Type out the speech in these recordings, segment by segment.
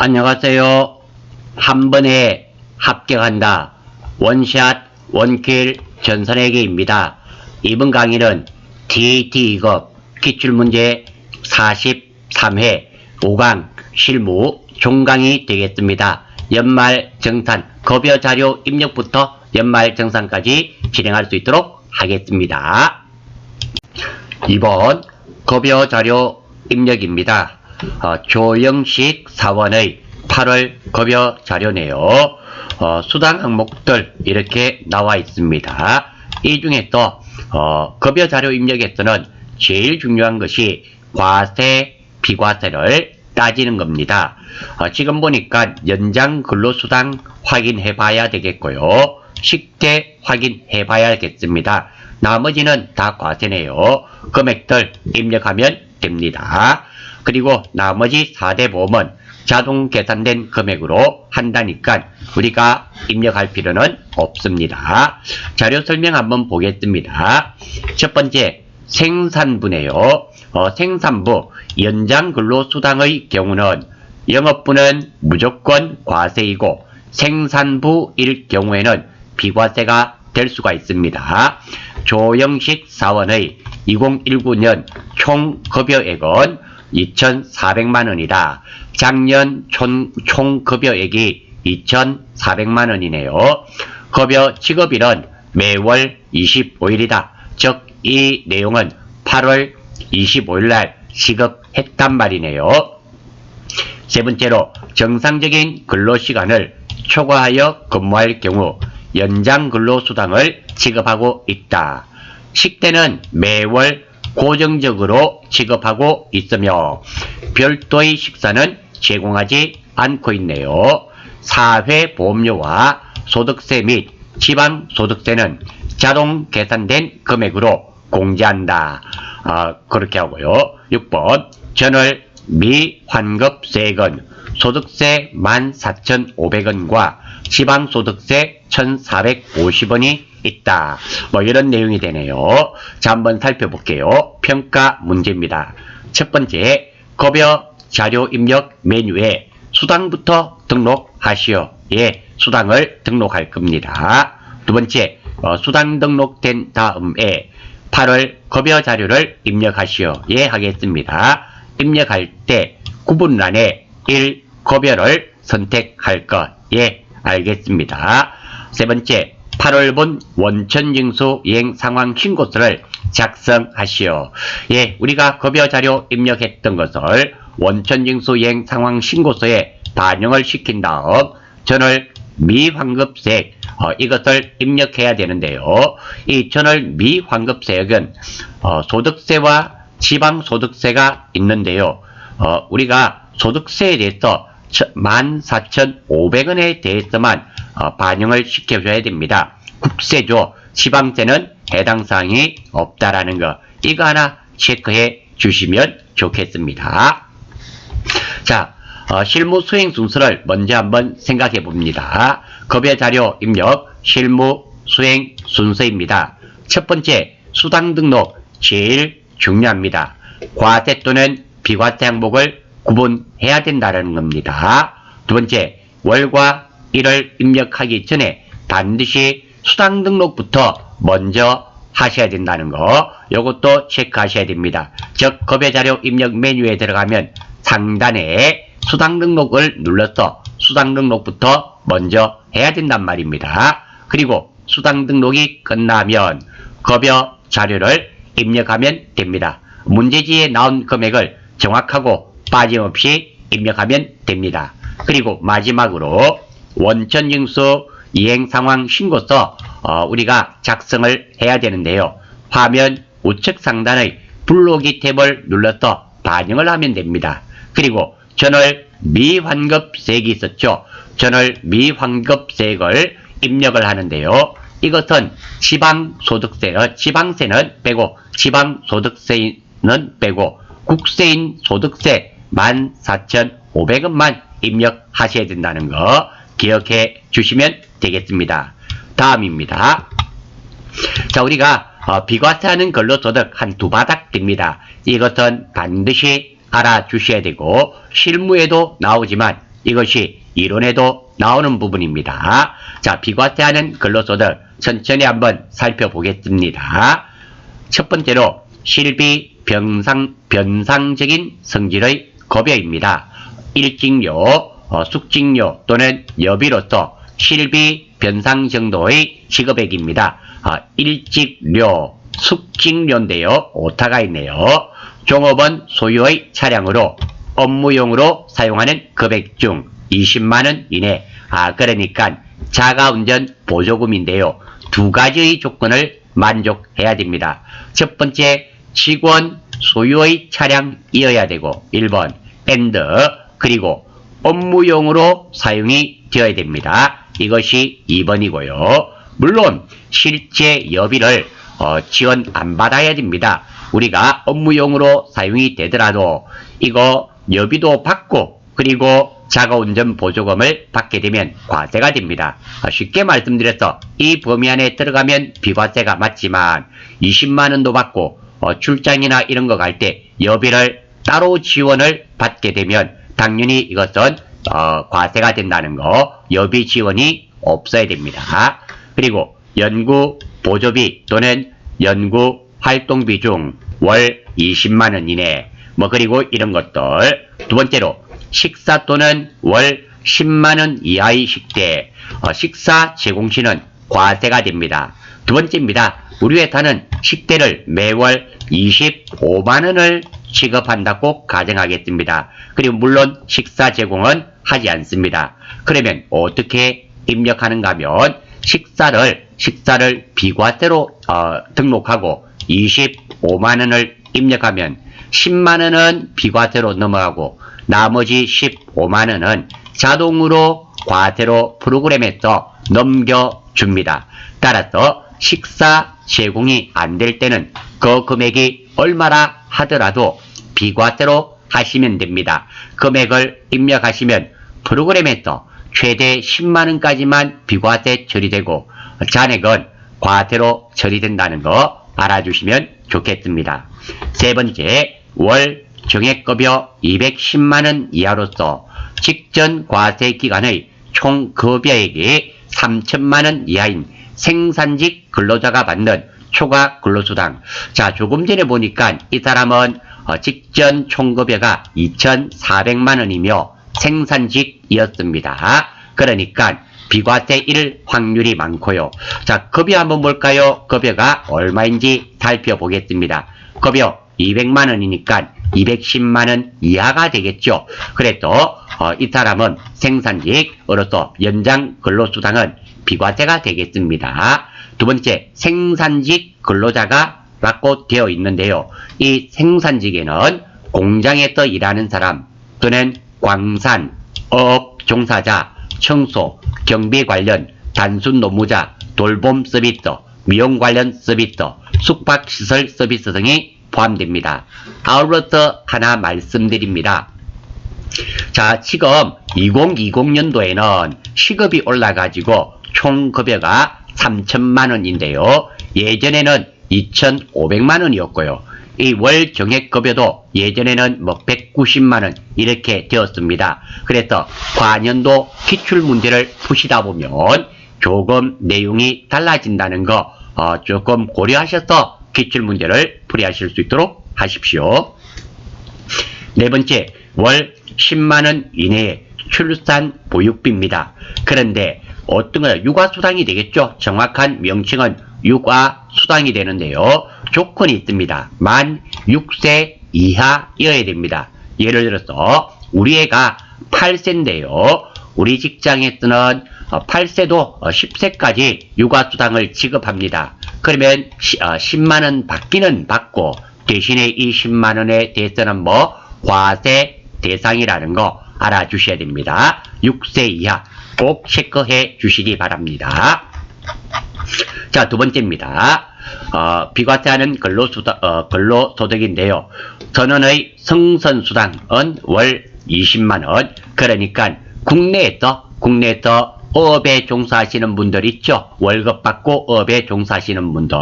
안녕하세요. 한 번에 합격한다. 원샷 원킬 전선회계입니다. 이번 강의는 TAT 2급 기출문제 43회 5강 실무 종강이 되겠습니다. 연말정산 급여자료 입력부터 연말정산까지 진행할 수 있도록 하겠습니다. 이번 급여자료 입력입니다. 조영식 사원의 8월 급여 자료네요. 수당 항목들 이렇게 나와 있습니다. 이 중에서 급여 자료 입력에서는 제일 중요한 것이 과세, 비과세를 따지는 겁니다. 지금 보니까 연장 근로수당 확인해 봐야 되겠고요. 식대 확인해 봐야겠습니다. 나머지는 다 과세네요. 금액들 입력하면 됩니다. 그리고 나머지 4대 보험은 자동 계산된 금액으로 한다니까 우리가 입력할 필요는 없습니다. 자료 설명 한번 보겠습니다. 첫 번째 생산부네요. 생산부 연장 근로수당의 경우는 영업부는 무조건 과세이고 생산부일 경우에는 비과세가 될 수가 있습니다. 조영식 사원의 2019년 총 급여액은 2,400만원이다. 작년 총 급여액이 2,400만원이네요. 급여 지급일은 매월 25일이다. 즉, 이 내용은 8월 25일날 지급했단 말이네요. 세 번째로 정상적인 근로시간을 초과하여 근무할 경우 연장 근로수당을 지급하고 있다. 식대는 매월 고정적으로 지급하고 있으며 별도의 식사는 제공하지 않고 있네요. 사회보험료와 소득세 및 지방소득세는 자동 계산된 금액으로 공제한다. 그렇게 하고요. 6번 전월 미환급세액은 소득세 14,500원과 지방소득세 1,450원이 있다. 이런 내용이 되네요. 자, 한번 살펴볼게요. 평가 문제입니다. 첫 번째, 급여 자료 입력 메뉴에 수당부터 등록하시오. 예, 수당을 등록할 겁니다. 두 번째, 수당 등록된 다음에 8월 급여 자료를 입력하시오. 예, 하겠습니다. 입력할 때 구분란에 1. 급여를 선택할 것. 예, 알겠습니다. 세 번째, 8월분 원천징수 이행 상황 신고서를 작성하시오. 예, 우리가 급여 자료 입력했던 것을 원천징수 이행 상황 신고서에 반영을 시킨 다음 전월 미환급세액 이것을 입력해야 되는데요. 이 전월 미환급세액은 소득세와 지방소득세가 있는데요. 우리가 소득세에 대해서 14,500원에 대해서만 반영을 시켜줘야 됩니다. 국세죠. 지방세는 해당 사항이 없다라는 거. 이거 하나 체크해 주시면 좋겠습니다. 자, 실무 수행 순서를 먼저 한번 생각해 봅니다. 급여 자료 입력 실무 수행 순서입니다. 첫 번째, 수당 등록 제일 중요합니다. 과세 또는 비과세 항목을 구분해야 된다는 겁니다. 두 번째, 월과 일을 입력하기 전에 반드시 수당 등록부터 먼저 하셔야 된다는 거, 요것도 체크하셔야 됩니다. 즉, 급여 자료 입력 메뉴에 들어가면 상단에 수당 등록을 눌러서 수당 등록부터 먼저 해야 된단 말입니다. 그리고 수당 등록이 끝나면 급여 자료를 입력하면 됩니다. 문제지에 나온 금액을 정확하고 빠짐없이 입력하면 됩니다. 그리고 마지막으로 원천징수 이행상황 신고서 우리가 작성을 해야 되는데요. 화면 우측 상단의 블로기 탭을 눌러서 반영을 하면 됩니다. 그리고 전월 미환급세액이 있었죠. 전월 미환급세액을 입력을 하는데요. 이것은 지방세는 빼고 지방소득세는 빼고 국세인 소득세 14,500원만 입력하셔야 된다는 거 기억해 주시면 되겠습니다. 다음입니다. 자, 우리가 비과세하는 근로소득 한 두 바닥 됩니다. 이것은 반드시 알아주셔야 되고 실무에도 나오지만 이것이 이론에도 나오는 부분입니다. 자, 비과세하는 근로소득 천천히 한번 살펴보겠습니다. 첫 번째로 실비 변상적인 성질의 급여입니다. 일직료, 숙직료 또는 여비로서 실비 변상 정도의 지급액입니다. 일직료, 숙직료인데요. 오타가 있네요. 종업원 소유의 차량으로 업무용으로 사용하는 금액 중 20만원 이내. 그러니까 자가운전 보조금인데요. 두 가지의 조건을 만족해야 됩니다. 첫 번째, 직원 소유의 차량이어야 되고 1번 and 그리고 업무용으로 사용이 되어야 됩니다. 이것이 2번이고요. 물론 실제 여비를 지원 안 받아야 됩니다. 우리가 업무용으로 사용이 되더라도 이거 여비도 받고 그리고 자가운전 보조금을 받게 되면 과세가 됩니다. 쉽게 말씀드려서 이 범위 안에 들어가면 비과세가 맞지만 20만원도 받고 출장이나 이런 거 갈 때 여비를 따로 지원을 받게 되면 당연히 이것은 과세가 된다는 거, 여비 지원이 없어야 됩니다. 그리고 연구 보조비 또는 연구 활동비 중 월 20만원 이내, 그리고 이런 것들. 두 번째로 식사 또는 월 10만원 이하의 식대, 식사 제공 시는 과세가 됩니다. 두 번째입니다. 우리 회사는 식대를 매월 25만원을 지급한다고 가정하겠습니다. 그리고 물론 식사 제공은 하지 않습니다. 그러면 어떻게 입력하는가 하면 식사를 비과세로 등록하고 25만원을 입력하면 10만원은 비과세로 넘어가고 나머지 15만원은 자동으로 과세로 프로그램에서 넘겨줍니다. 따라서 식사 제공이 안 될 때는 그 금액이 얼마나 하더라도 비과세로 하시면 됩니다. 금액을 입력하시면 프로그램에서 최대 10만원까지만 비과세 처리되고 잔액은 과세로 처리된다는 거 알아주시면 좋겠습니다. 세 번째, 월 정액급여 210만원 이하로서 직전 과세 기간의 총 급여액이 3천만원 이하인 생산직 근로자가 받는 초과 근로수당. 자, 조금 전에 보니까 이 사람은 직전 총급여가 2,400만원이며 생산직이었습니다. 그러니까 비과세일 확률이 많고요. 자, 급여 한번 볼까요? 급여가 얼마인지 살펴보겠습니다. 급여 200만원이니까 210만원 이하가 되겠죠. 그래도 이 사람은 생산직으로서 연장 근로수당은 비과세가 되겠습니다. 두 번째, 생산직 근로자가 라고 되어 있는데요. 이 생산직에는 공장에서 일하는 사람 또는 광산, 어업 종사자, 청소, 경비 관련, 단순 노무자, 돌봄 서비스, 미용 관련 서비스, 숙박시설 서비스 등이 포함됩니다. 아울러서 하나 말씀드립니다. 자, 지금 2020년도에는 시급이 올라가지고 총급여가 3천만원인데요. 예전에는 2,500만원이었고요. 이 월 정액급여도 예전에는 190만원 이렇게 되었습니다. 그래서 과년도 기출문제를 푸시다 보면 조금 내용이 달라진다는 거 조금 고려하셔서 기출문제를 풀이하실 수 있도록 하십시오. 네 번째, 월 10만원 이내의 출산 보육비입니다. 그런데 어떤 거요? 육아수당이 되겠죠. 정확한 명칭은 육아수당이 되는데요. 조건이 있습니다. 만 6세 이하여야 됩니다. 예를 들어서 우리 애가 8세인데요. 우리 직장에서는 8세도 10세까지 육아수당을 지급합니다. 그러면 10만원 받기는 받고 대신에 이 10만원에 대해서는 과세 대상이라는 거 알아주셔야 됩니다. 6세 이하 꼭 체크해 주시기 바랍니다. 자, 두 번째입니다. 비과세하는 근로소득인데요. 전원의 성선수당은 월 20만원. 그러니까 국내에서 어업에 종사하시는 분들 있죠. 월급 받고 어업에 종사하시는 분들,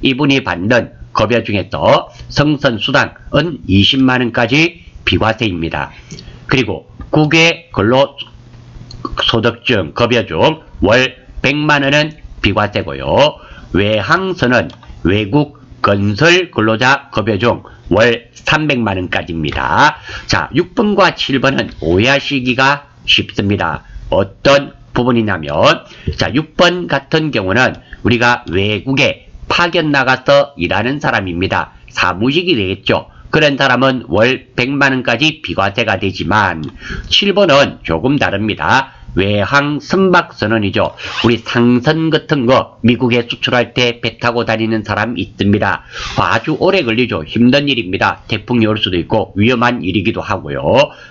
이분이 받는 급여 중에서 성선수당은 20만원까지 비과세입니다. 그리고 국외 근로소득 급여 중 월 100만 원은 비과세고요. 외항선은 외국 건설 근로자 급여 중 월 300만 원까지입니다. 자, 6번과 7번은 오해하시기가 쉽습니다. 어떤 부분이냐면, 자, 6번 같은 경우는 우리가 외국에 파견 나가서 일하는 사람입니다. 사무직이 되겠죠. 그런 사람은 월 100만 원까지 비과세가 되지만 7번은 조금 다릅니다. 외항 선박 선원이죠. 우리 상선 같은 거 미국에 수출할 때 배 타고 다니는 사람 있습니다. 아주 오래 걸리죠. 힘든 일입니다. 태풍이 올 수도 있고 위험한 일이기도 하고요.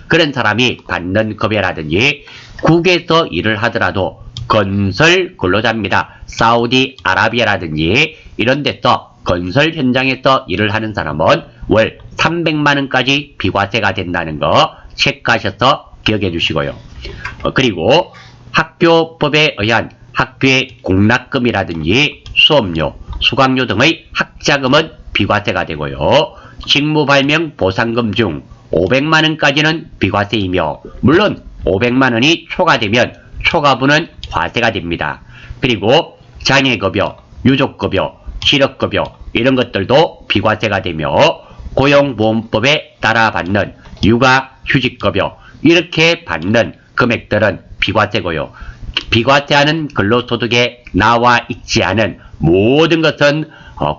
그런 사람이 받는 급여라든지 국에서 일을 하더라도 건설 근로자입니다. 사우디아라비아라든지 이런 데서 건설 현장에서 일을 하는 사람은 월 300만 원까지 비과세가 된다는 거 체크하셔서 기억해 주시고요. 그리고 학교법에 의한 학교의 공락금이라든지 수업료, 수강료 등의 학자금은 비과세가 되고요. 직무발명 보상금 중 500만 원까지는 비과세이며 물론 500만 원이 초과되면 초과분은 과세가 됩니다. 그리고 장애급여, 유족급여, 실업급여 이런 것들도 비과세가 되며 고용보험법에 따라 받는 육아휴직급여 이렇게 받는 금액들은 비과세고요. 비과세하는 근로소득에 나와 있지 않은 모든 것은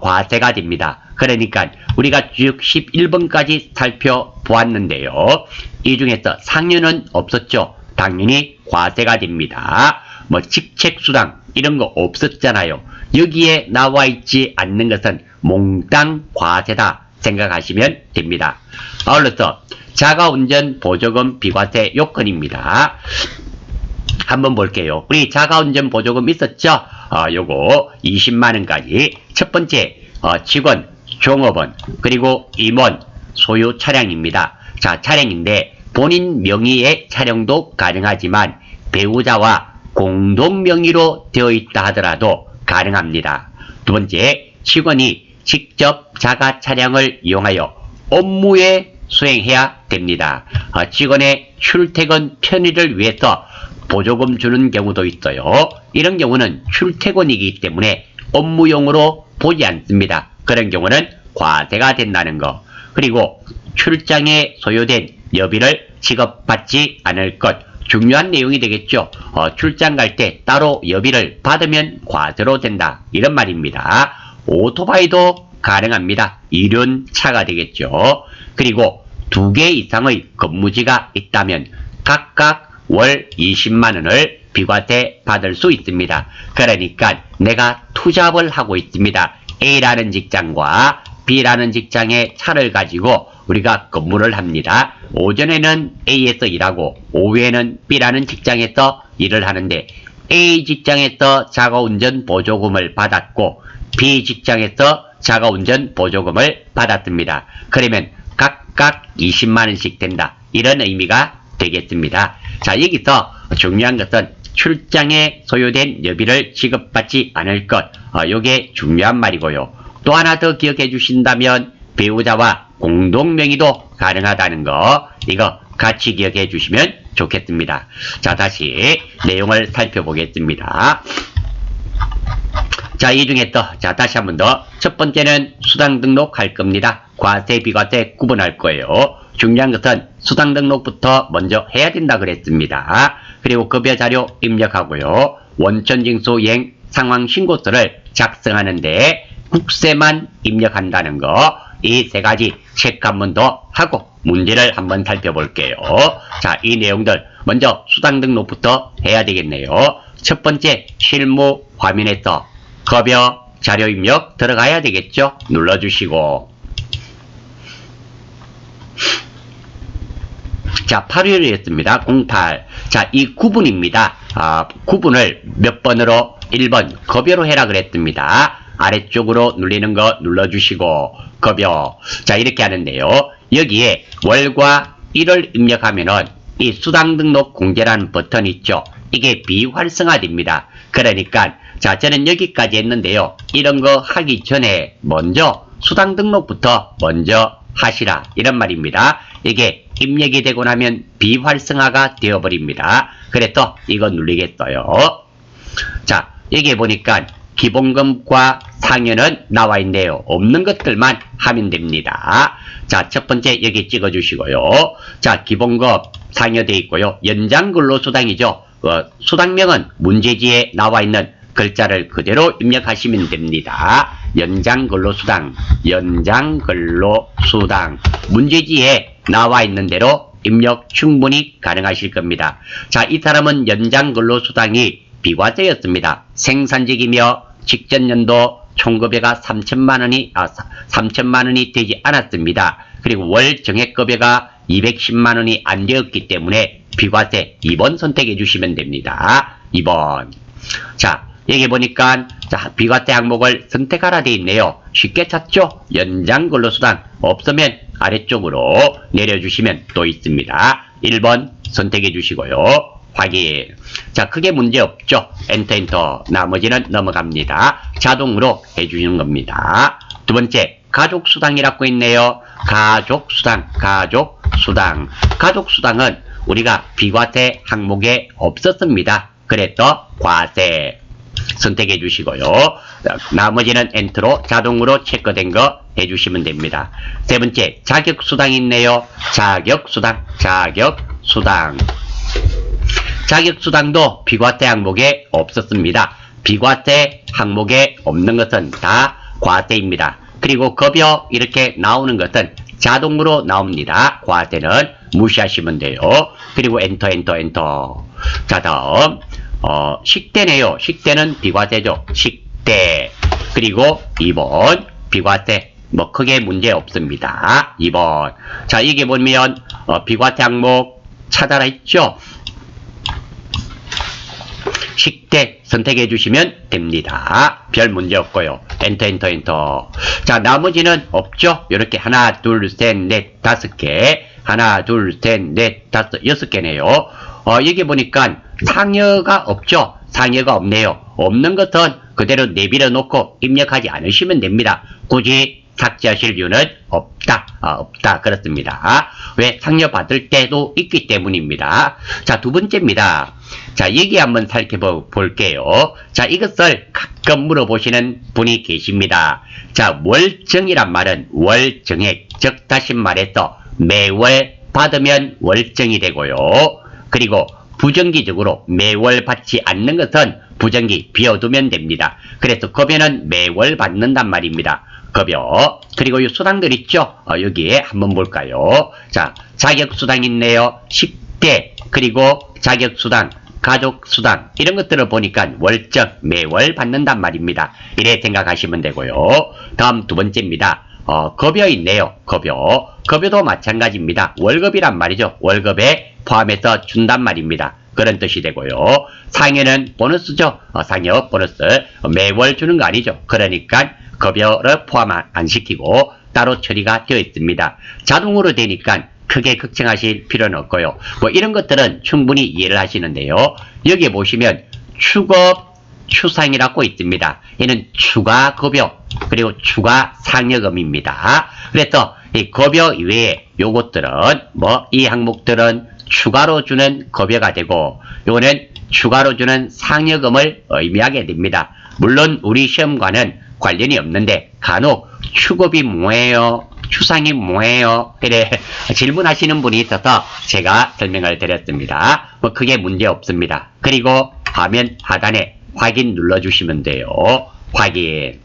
과세가 됩니다. 그러니까 우리가 쭉 11번까지 살펴보았는데요. 이 중에서 상여는 없었죠. 당연히 과세가 됩니다. 뭐 직책수당 이런 거 없었잖아요. 여기에 나와 있지 않는 것은 몽땅 과세다 생각하시면 됩니다. 아울러서 자가운전 보조금 비과세 요건입니다. 한번 볼게요. 우리 자가운전 보조금 있었죠? 요거 20만 원까지. 첫 번째 직원, 종업원, 그리고 임원, 소유 차량입니다. 자, 차량인데 본인 명의의 차량도 가능하지만 배우자와 공동 명의로 되어 있다 하더라도 가능합니다. 두 번째, 직원이 직접 자가 차량을 이용하여 업무에 수행해야 됩니다. 직원의 출퇴근 편의를 위해서 보조금 주는 경우도 있어요. 이런 경우는 출퇴근이기 때문에 업무용으로 보지 않습니다. 그런 경우는 과세가 된다는 거. 그리고 출장에 소요된 여비를 지급받지 않을 것. 중요한 내용이 되겠죠. 출장 갈 때 따로 여비를 받으면 과세로 된다. 이런 말입니다. 오토바이도 가능합니다. 이륜차가 되겠죠. 그리고 2개 이상의 근무지가 있다면 각각 월 20만 원을 비과세 받을 수 있습니다. 그러니까 내가 투잡을 하고 있습니다. A라는 직장과 B라는 직장의 차를 가지고 우리가 근무를 합니다. 오전에는 A에서 일하고 오후에는 B라는 직장에서 일을 하는데 A 직장에서 자가운전 보조금을 받았고 B 직장에서 자가운전 보조금을 받았습니다. 그러면 각각 20만 원씩 된다. 이런 의미가 되겠습니다. 자, 여기서 중요한 것은 출장에 소요된 여비를 지급받지 않을 것. 요게 중요한 말이고요. 또 하나 더 기억해 주신다면 배우자와 공동명의도 가능하다는 거. 이거 같이 기억해 주시면 좋겠습니다. 자, 다시 내용을 살펴보겠습니다. 자, 이 중에 자, 다시 한 번 더. 첫 번째는 수당 등록할 겁니다. 과세, 비과세 구분할 거예요. 중요한 것은 수당 등록부터 먼저 해야 된다 그랬습니다. 그리고 급여 자료 입력하고요. 원천징수 이행 상황 신고서를 작성하는데 국세만 입력한다는 거. 이 세 가지 체크 한 번 더 하고 문제를 한번 살펴볼게요. 자, 이 내용들 먼저 수당 등록부터 해야 되겠네요. 첫 번째 실무 화면에서 급여 자료 입력 들어가야 되겠죠? 눌러주시고 자, 8일이었습니다. 08. 자, 이 구분입니다. 구분을 몇 번으로? 1번 급여로 해라 그랬습니다. 아래쪽으로 눌리는 거 눌러주시고 급여. 자, 이렇게 하는데요. 여기에 월과 일을 입력하면은 이 수당 등록 공제라는 버튼이 있죠. 이게 비활성화됩니다. 그러니까 자, 저는 여기까지 했는데요. 이런 거 하기 전에 먼저 수당 등록부터 먼저 하시라 이런 말입니다. 이게 입력이 되고 나면 비활성화가 되어버립니다. 그래서 이거 누르겠어요. 자, 여기 보니까 기본금과 상여는 나와 있네요. 없는 것들만 하면 됩니다. 자, 첫 번째 여기 찍어주시고요. 자, 기본금 상여 되어 있고요. 연장근로수당이죠. 수당명은 문제지에 나와 있는 글자를 그대로 입력하시면 됩니다. 연장근로수당, 연장근로수당. 문제지에 나와 있는 대로 입력 충분히 가능하실 겁니다. 자, 이 사람은 연장근로수당이 비과세였습니다. 생산직이며 직전 연도 총급여가 3천만 원이 되지 않았습니다. 그리고 월 정액급여가 210만 원이 안 되었기 때문에 비과세 2번 선택해 주시면 됩니다. 2번. 자, 여기 보니까 자, 비과세 항목을 선택하라 되어 있네요. 쉽게 찾죠? 연장근로수당 없으면 아래쪽으로 내려주시면 또 있습니다. 1번 선택해 주시고요. 확인. 자, 크게 문제 없죠? 엔터. 나머지는 넘어갑니다. 자동으로 해주시는 겁니다. 두 번째, 가족수당이라고 있네요. 가족수당. 가족수당은 우리가 비과세 항목에 없었습니다. 그래서 과세. 선택해 주시고요. 나머지는 엔터로 자동으로 체크된 거 해주시면 됩니다. 세 번째, 자격수당이 있네요. 자격수당도 비과세 항목에 없었습니다. 비과세 항목에 없는 것은 다 과세입니다. 그리고 급여 이렇게 나오는 것은 자동으로 나옵니다. 과세는 무시하시면 돼요. 그리고 엔터. 자, 다음 식대네요. 식대는 비과세죠. 식대. 그리고 2번 비과세. 뭐 크게 문제 없습니다. 2번. 자, 이게 보면 비과세 항목 찾아라 있죠. 식대 선택해 주시면 됩니다. 별 문제 없고요. 엔터. 자, 나머지는 없죠. 이렇게 하나, 둘, 셋, 넷, 다섯 개. 하나, 둘, 셋, 넷, 다섯, 여섯 개네요. 여기 보니까 상여가 없죠. 상여가 없네요. 없는 것은 그대로 내버려 놓고 입력하지 않으시면 됩니다. 굳이 삭제하실 이유는 없다. 그렇습니다. 왜? 상여 받을 때도 있기 때문입니다. 자, 두 번째입니다. 자, 여기 한번 살펴볼게요. 자, 이것을 가끔 물어보시는 분이 계십니다. 자, 월정이란 말은 월정액, 즉 다시 말해서 매월 받으면 월정이 되고요. 그리고 부정기적으로 매월 받지 않는 것은 부정기 비워두면 됩니다. 그래서 급여는 매월 받는단 말입니다. 급여. 그리고 이 수당들 있죠? 여기에 한번 볼까요? 자, 자격수당 있네요. 10대. 그리고 자격수당, 가족수당. 이런 것들을 보니까 월정, 매월 받는단 말입니다. 이래 생각하시면 되고요. 다음 두 번째입니다. 급여 있네요. 급여도 마찬가지입니다. 월급이란 말이죠. 월급에 포함해서 준단 말입니다. 그런 뜻이 되고요. 상여는 보너스죠. 상여, 보너스. 매월 주는 거 아니죠. 그러니까 급여를 포함 안 시키고 따로 처리가 되어 있습니다. 자동으로 되니까 크게 걱정하실 필요는 없고요. 뭐 이런 것들은 충분히 이해를 하시는데요. 여기 보시면 추급, 추상이라고 있습니다. 얘는 추가 급여, 그리고 추가 상여금입니다. 그래서 이 급여 이외에 요것들은 이 항목들은 추가로 주는 급여가 되고 요거는 추가로 주는 상여금을 의미하게 됩니다. 물론 우리 시험과는 관련이 없는데 간혹 추급이 뭐예요? 추상이 뭐예요? 이래 질문하시는 분이 있어서 제가 설명을 드렸습니다. 뭐 크게 문제 없습니다. 그리고 화면 하단에 확인 눌러주시면 돼요. 확인.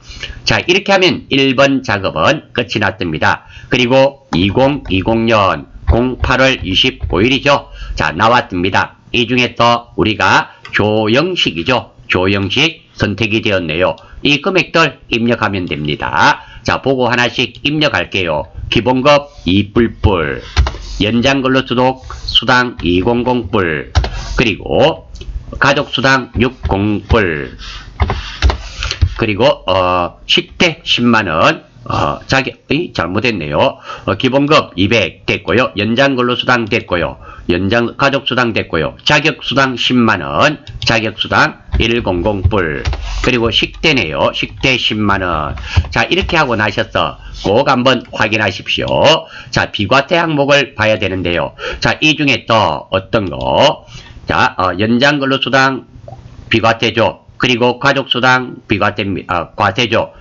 자, 이렇게 하면 1번 작업은 끝이 났습니다. 그리고 2020년 08월 25일이죠. 자, 나왔습니다. 이 중에서 우리가 조형식이죠. 조형식 선택이 되었네요. 이 금액들 입력하면 됩니다. 자, 보고 하나씩 입력할게요. 기본급 2뿔, 연장근로소득 수당 200뿔, 그리고 가족수당 60뿔, 그리고 식대 10만원, 잘못했네요. 기본급 200 됐고요. 연장근로수당 됐고요. 가족수당 됐고요. 자격수당 10만원, 자격수당 100불. 그리고 식대네요. 식대 10만원. 자, 이렇게 하고 나셔서 꼭 한번 확인하십시오. 자, 비과세 항목을 봐야 되는데요. 자, 이 중에 또 어떤 거? 자, 연장근로수당 비과세죠. 그리고 가족수당 과세죠.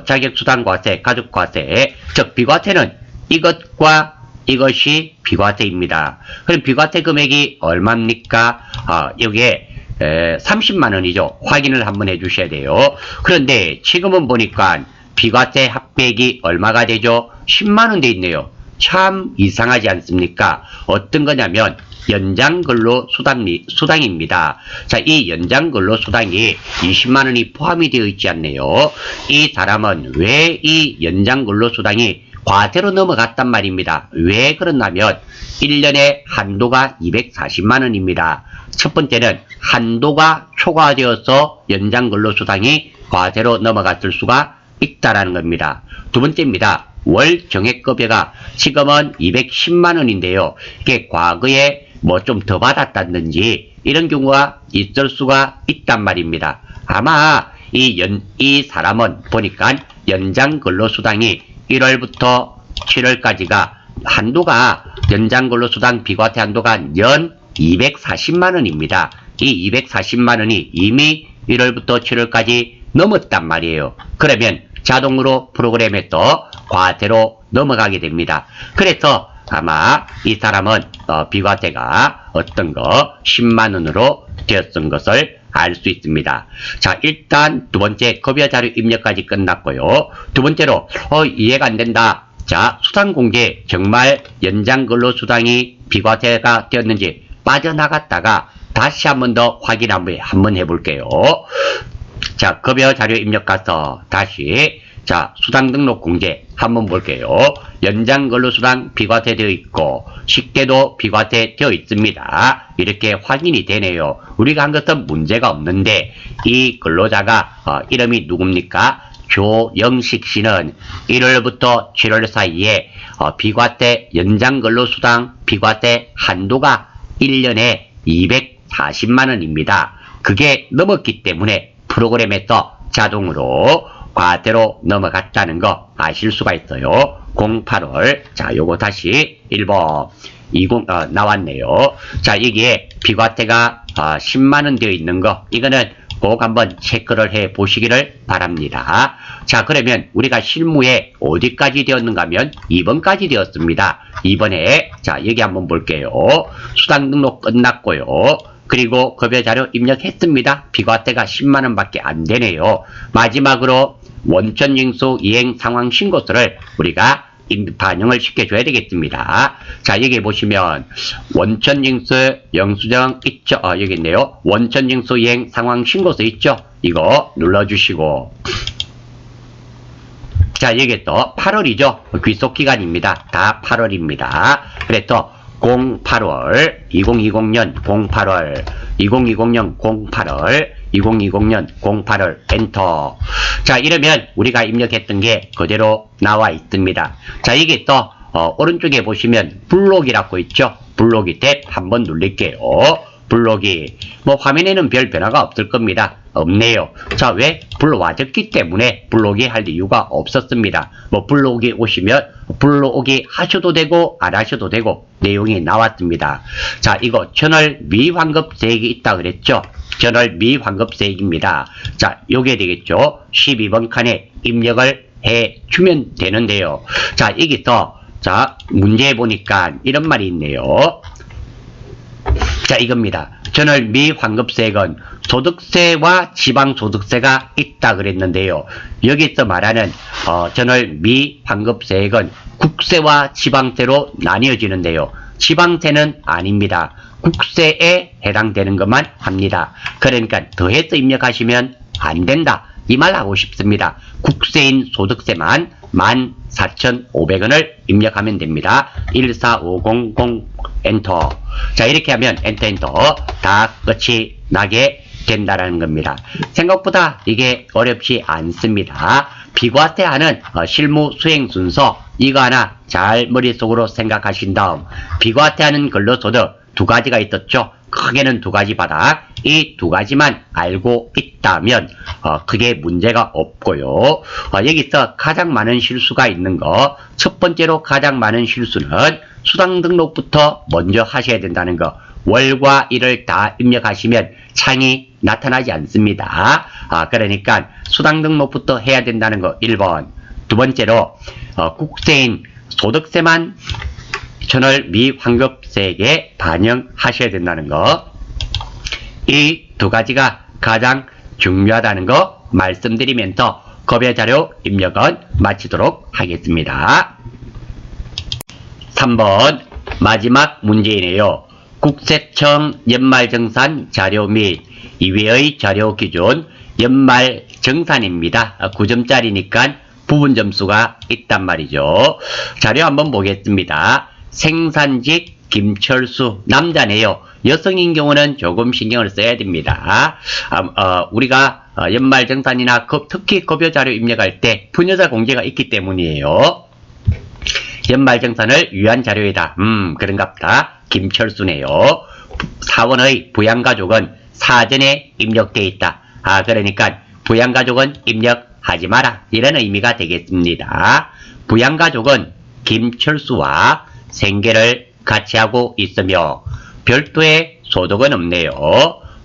자격수당 과세, 가족과세. 즉, 비과세는 이것과 이것이 비과세입니다. 그럼 비과세 금액이 얼마입니까? 여기에 30만원이죠. 확인을 한번 해주셔야 돼요. 그런데 지금은 보니까 비과세 합액이 얼마가 되죠? 10만원 돼 있네요. 참 이상하지 않습니까? 어떤 거냐면 연장근로수당입니다. 자, 이 연장근로수당이 20만원이 포함이 되어 있지 않네요. 이 사람은 왜 이 연장근로수당이 과세로 넘어갔단 말입니다. 왜 그러냐면 1년에 한도가 240만원입니다. 첫 번째는 한도가 초과되어서 연장근로수당이 과세로 넘어갔을 수가 있다라는 겁니다. 두 번째입니다. 월 정액급여가 지금은 210만원인데요. 이게 과거에 뭐 좀 더 받았다든지 이런 경우가 있을 수가 있단 말입니다. 아마 이 사람은 보니까 연장근로수당이 1월부터 7월까지가 한도가 연장근로수당 비과세 한도가 연 240만원입니다. 이 240만원이 이미 1월부터 7월까지 넘었단 말이에요. 그러면 자동으로 프로그램에 또 과세로 넘어가게 됩니다. 그래서 아마 이 사람은 비과세가 어떤 거 10만원으로 되었던 것을 알 수 있습니다. 자, 일단 두 번째 급여자료 입력까지 끝났고요. 두 번째로 이해가 안 된다. 자, 수당공제 정말 연장근로수당이 비과세가 되었는지 빠져나갔다가 다시 한 번 더 확인 한번 해볼게요. 자, 급여자료 입력 가서 다시 자, 수당 등록 공제 한번 볼게요. 연장근로수당 비과세되어 있고 식대도 비과세되어 있습니다. 이렇게 확인이 되네요. 우리가 한 것은 문제가 없는데 이 근로자가 이름이 누굽니까? 조영식 씨는 1월부터 7월 사이에 비과세 연장근로수당 비과세 한도가 1년에 240만원입니다. 그게 넘었기 때문에 프로그램에서 자동으로 과세로 넘어갔다는 거 아실 수가 있어요. 08월. 자, 요거 다시 1번 20 나왔네요. 자, 여기에 비과세가 10만원 되어 있는 거 이거는 꼭 한번 체크를 해 보시기를 바랍니다. 자, 그러면 우리가 실무에 어디까지 되었는가 하면 2번까지 되었습니다. 2번에 자, 여기 한번 볼게요. 수당 등록 끝났고요. 그리고 급여자료 입력했습니다. 비과세가 10만원 밖에 안 되네요. 마지막으로 원천징수 이행 상황 신고서를 우리가 반영을 시켜줘야 되겠습니다. 자, 여기 보시면 원천징수 영수증 있죠? 여기 있네요. 원천징수 이행 상황 신고서 있죠? 이거 눌러주시고 자, 여기 또 8월이죠? 귀속기간입니다. 다 8월입니다. 그래서 08월 2020년 08월 2020년 08월 2020년 08월 엔터. 자, 이러면 우리가 입력했던 게 그대로 나와 있습니다. 자, 이게 또 오른쪽에 보시면 블록이라고 있죠. 블록이 탭 한번 누를게요. 블록이 뭐 화면에는 별 변화가 없을 겁니다. 없네요. 자, 왜? 불러와졌기 때문에 블록이 할 이유가 없었습니다. 뭐 블록이 오시면 블록이 하셔도 되고 안 하셔도 되고 내용이 나왔습니다. 자, 이거 전월 미환급세액이 있다 그랬죠. 전월 미환급세액입니다. 자, 요게 되겠죠. 12번 칸에 입력을 해 주면 되는데요. 자, 여기서 자, 문제 보니까 이런 말이 있네요. 자, 이겁니다. 전월 미환급세액은 소득세와 지방소득세가 있다 그랬는데요. 여기서 말하는 전월 미환급세액은 국세와 지방세로 나뉘어지는데요. 지방세는 아닙니다. 국세에 해당되는 것만 합니다. 그러니까 더해서 입력하시면 안 된다. 이 말 하고 싶습니다. 국세인 소득세만 14,500원을 입력하면 됩니다. 14500 엔터. 자, 이렇게 하면 엔터 다 끝이 나게 된다라는 겁니다. 생각보다 이게 어렵지 않습니다. 비과세하는 실무 수행 순서 이거 하나 잘 머릿속으로 생각하신 다음 비과세하는 근로소득 두 가지가 있었죠. 크게는 두 가지 바닥. 이 두 가지만 알고 있다면 크게 문제가 없고요. 여기서 가장 많은 실수가 있는 거, 첫 번째로 가장 많은 실수는 수당 등록부터 먼저 하셔야 된다는 거. 월과 일을 다 입력하시면 창이 나타나지 않습니다. 그러니까 수당 등록부터 해야 된다는 거 1번. 두 번째로 국세인 소득세만 전월 미환급세액에 반영하셔야 된다는 거. 이 두 가지가 가장 중요하다는 거 말씀드리면서 급여자료 입력은 마치도록 하겠습니다. 3번 마지막 문제이네요. 국세청 연말정산 자료 및 이외의 자료 기준 연말정산입니다. 9점짜리니까 부분 점수가 있단 말이죠. 자료 한번 보겠습니다. 생산직 김철수 남자네요. 여성인 경우는 조금 신경을 써야 됩니다. 우리가 연말정산이나 특히 급여자료 입력할 때 부녀자 공제가 있기 때문이에요. 연말정산을 위한 자료이다. 그런갑다. 김철수네요. 사원의 부양가족은 사전에 입력되어 있다. 그러니까 부양가족은 입력하지 마라. 이런 의미가 되겠습니다. 부양가족은 김철수와 생계를 같이 하고 있으며 별도의 소득은 없네요.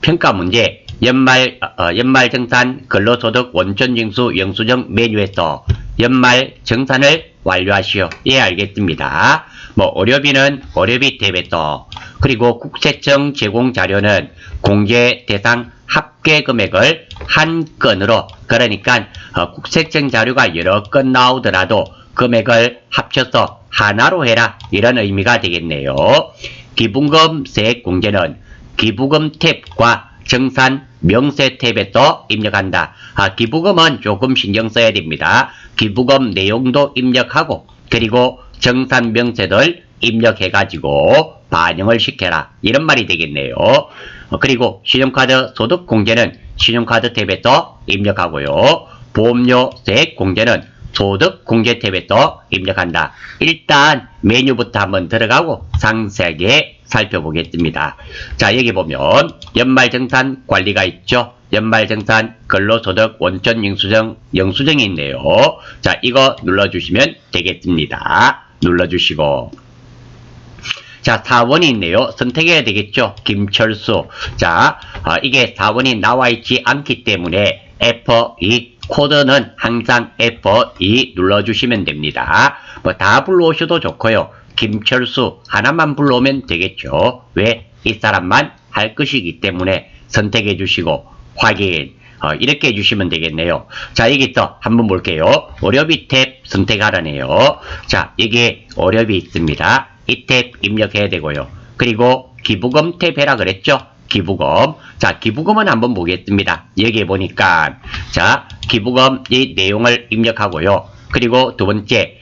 평가 문제. 연말정산 근로소득 원천징수 영수증 메뉴에서 연말정산을 완료하시오. 예, 알겠습니다. 의료비는 의료비 대배서, 그리고 국세청 제공 자료는 공제 대상 합계 금액을 한 건으로, 그러니까 국세청 자료가 여러 건 나오더라도 금액을 합쳐서 하나로 해라. 이런 의미가 되겠네요. 기부금 세액 공제는 기부금 탭과 정산 명세 탭에서 입력한다. 기부금은 조금 신경 써야 됩니다. 기부금 내용도 입력하고, 그리고 정산 명세들 입력해가지고 반영을 시켜라. 이런 말이 되겠네요. 그리고 신용카드 소득 공제는 신용카드 탭에서 입력하고요. 보험료 세액 공제는 소득 공제 탭에서 입력한다. 일단 메뉴부터 한번 들어가고 상세하게 살펴보겠습니다. 자, 여기 보면 연말정산 관리가 있죠. 연말정산 근로소득 원천 영수증이 있네요. 자, 이거 눌러주시면 되겠습니다. 눌러주시고, 자, 4번이 있네요. 선택해야 되겠죠. 김철수. 자, 이게 4번이 나와 있지 않기 때문에 F2 코드는 항상 F2 눌러주시면 됩니다. 다 불러오셔도 좋고요. 김철수 하나만 불러오면 되겠죠. 왜? 이 사람만 할 것이기 때문에 선택해 주시고 확인, 이렇게 해주시면 되겠네요. 자, 여기서 한번 볼게요. 의료비 탭 선택하라네요. 자, 여기에 의료비 있습니다. 이 탭 입력해야 되고요. 그리고 기부금 탭 해라 그랬죠. 기부금. 자, 기부금은 한번 보겠습니다. 여기에 보니까, 자, 기부금 이 내용을 입력하고요. 그리고 두 번째,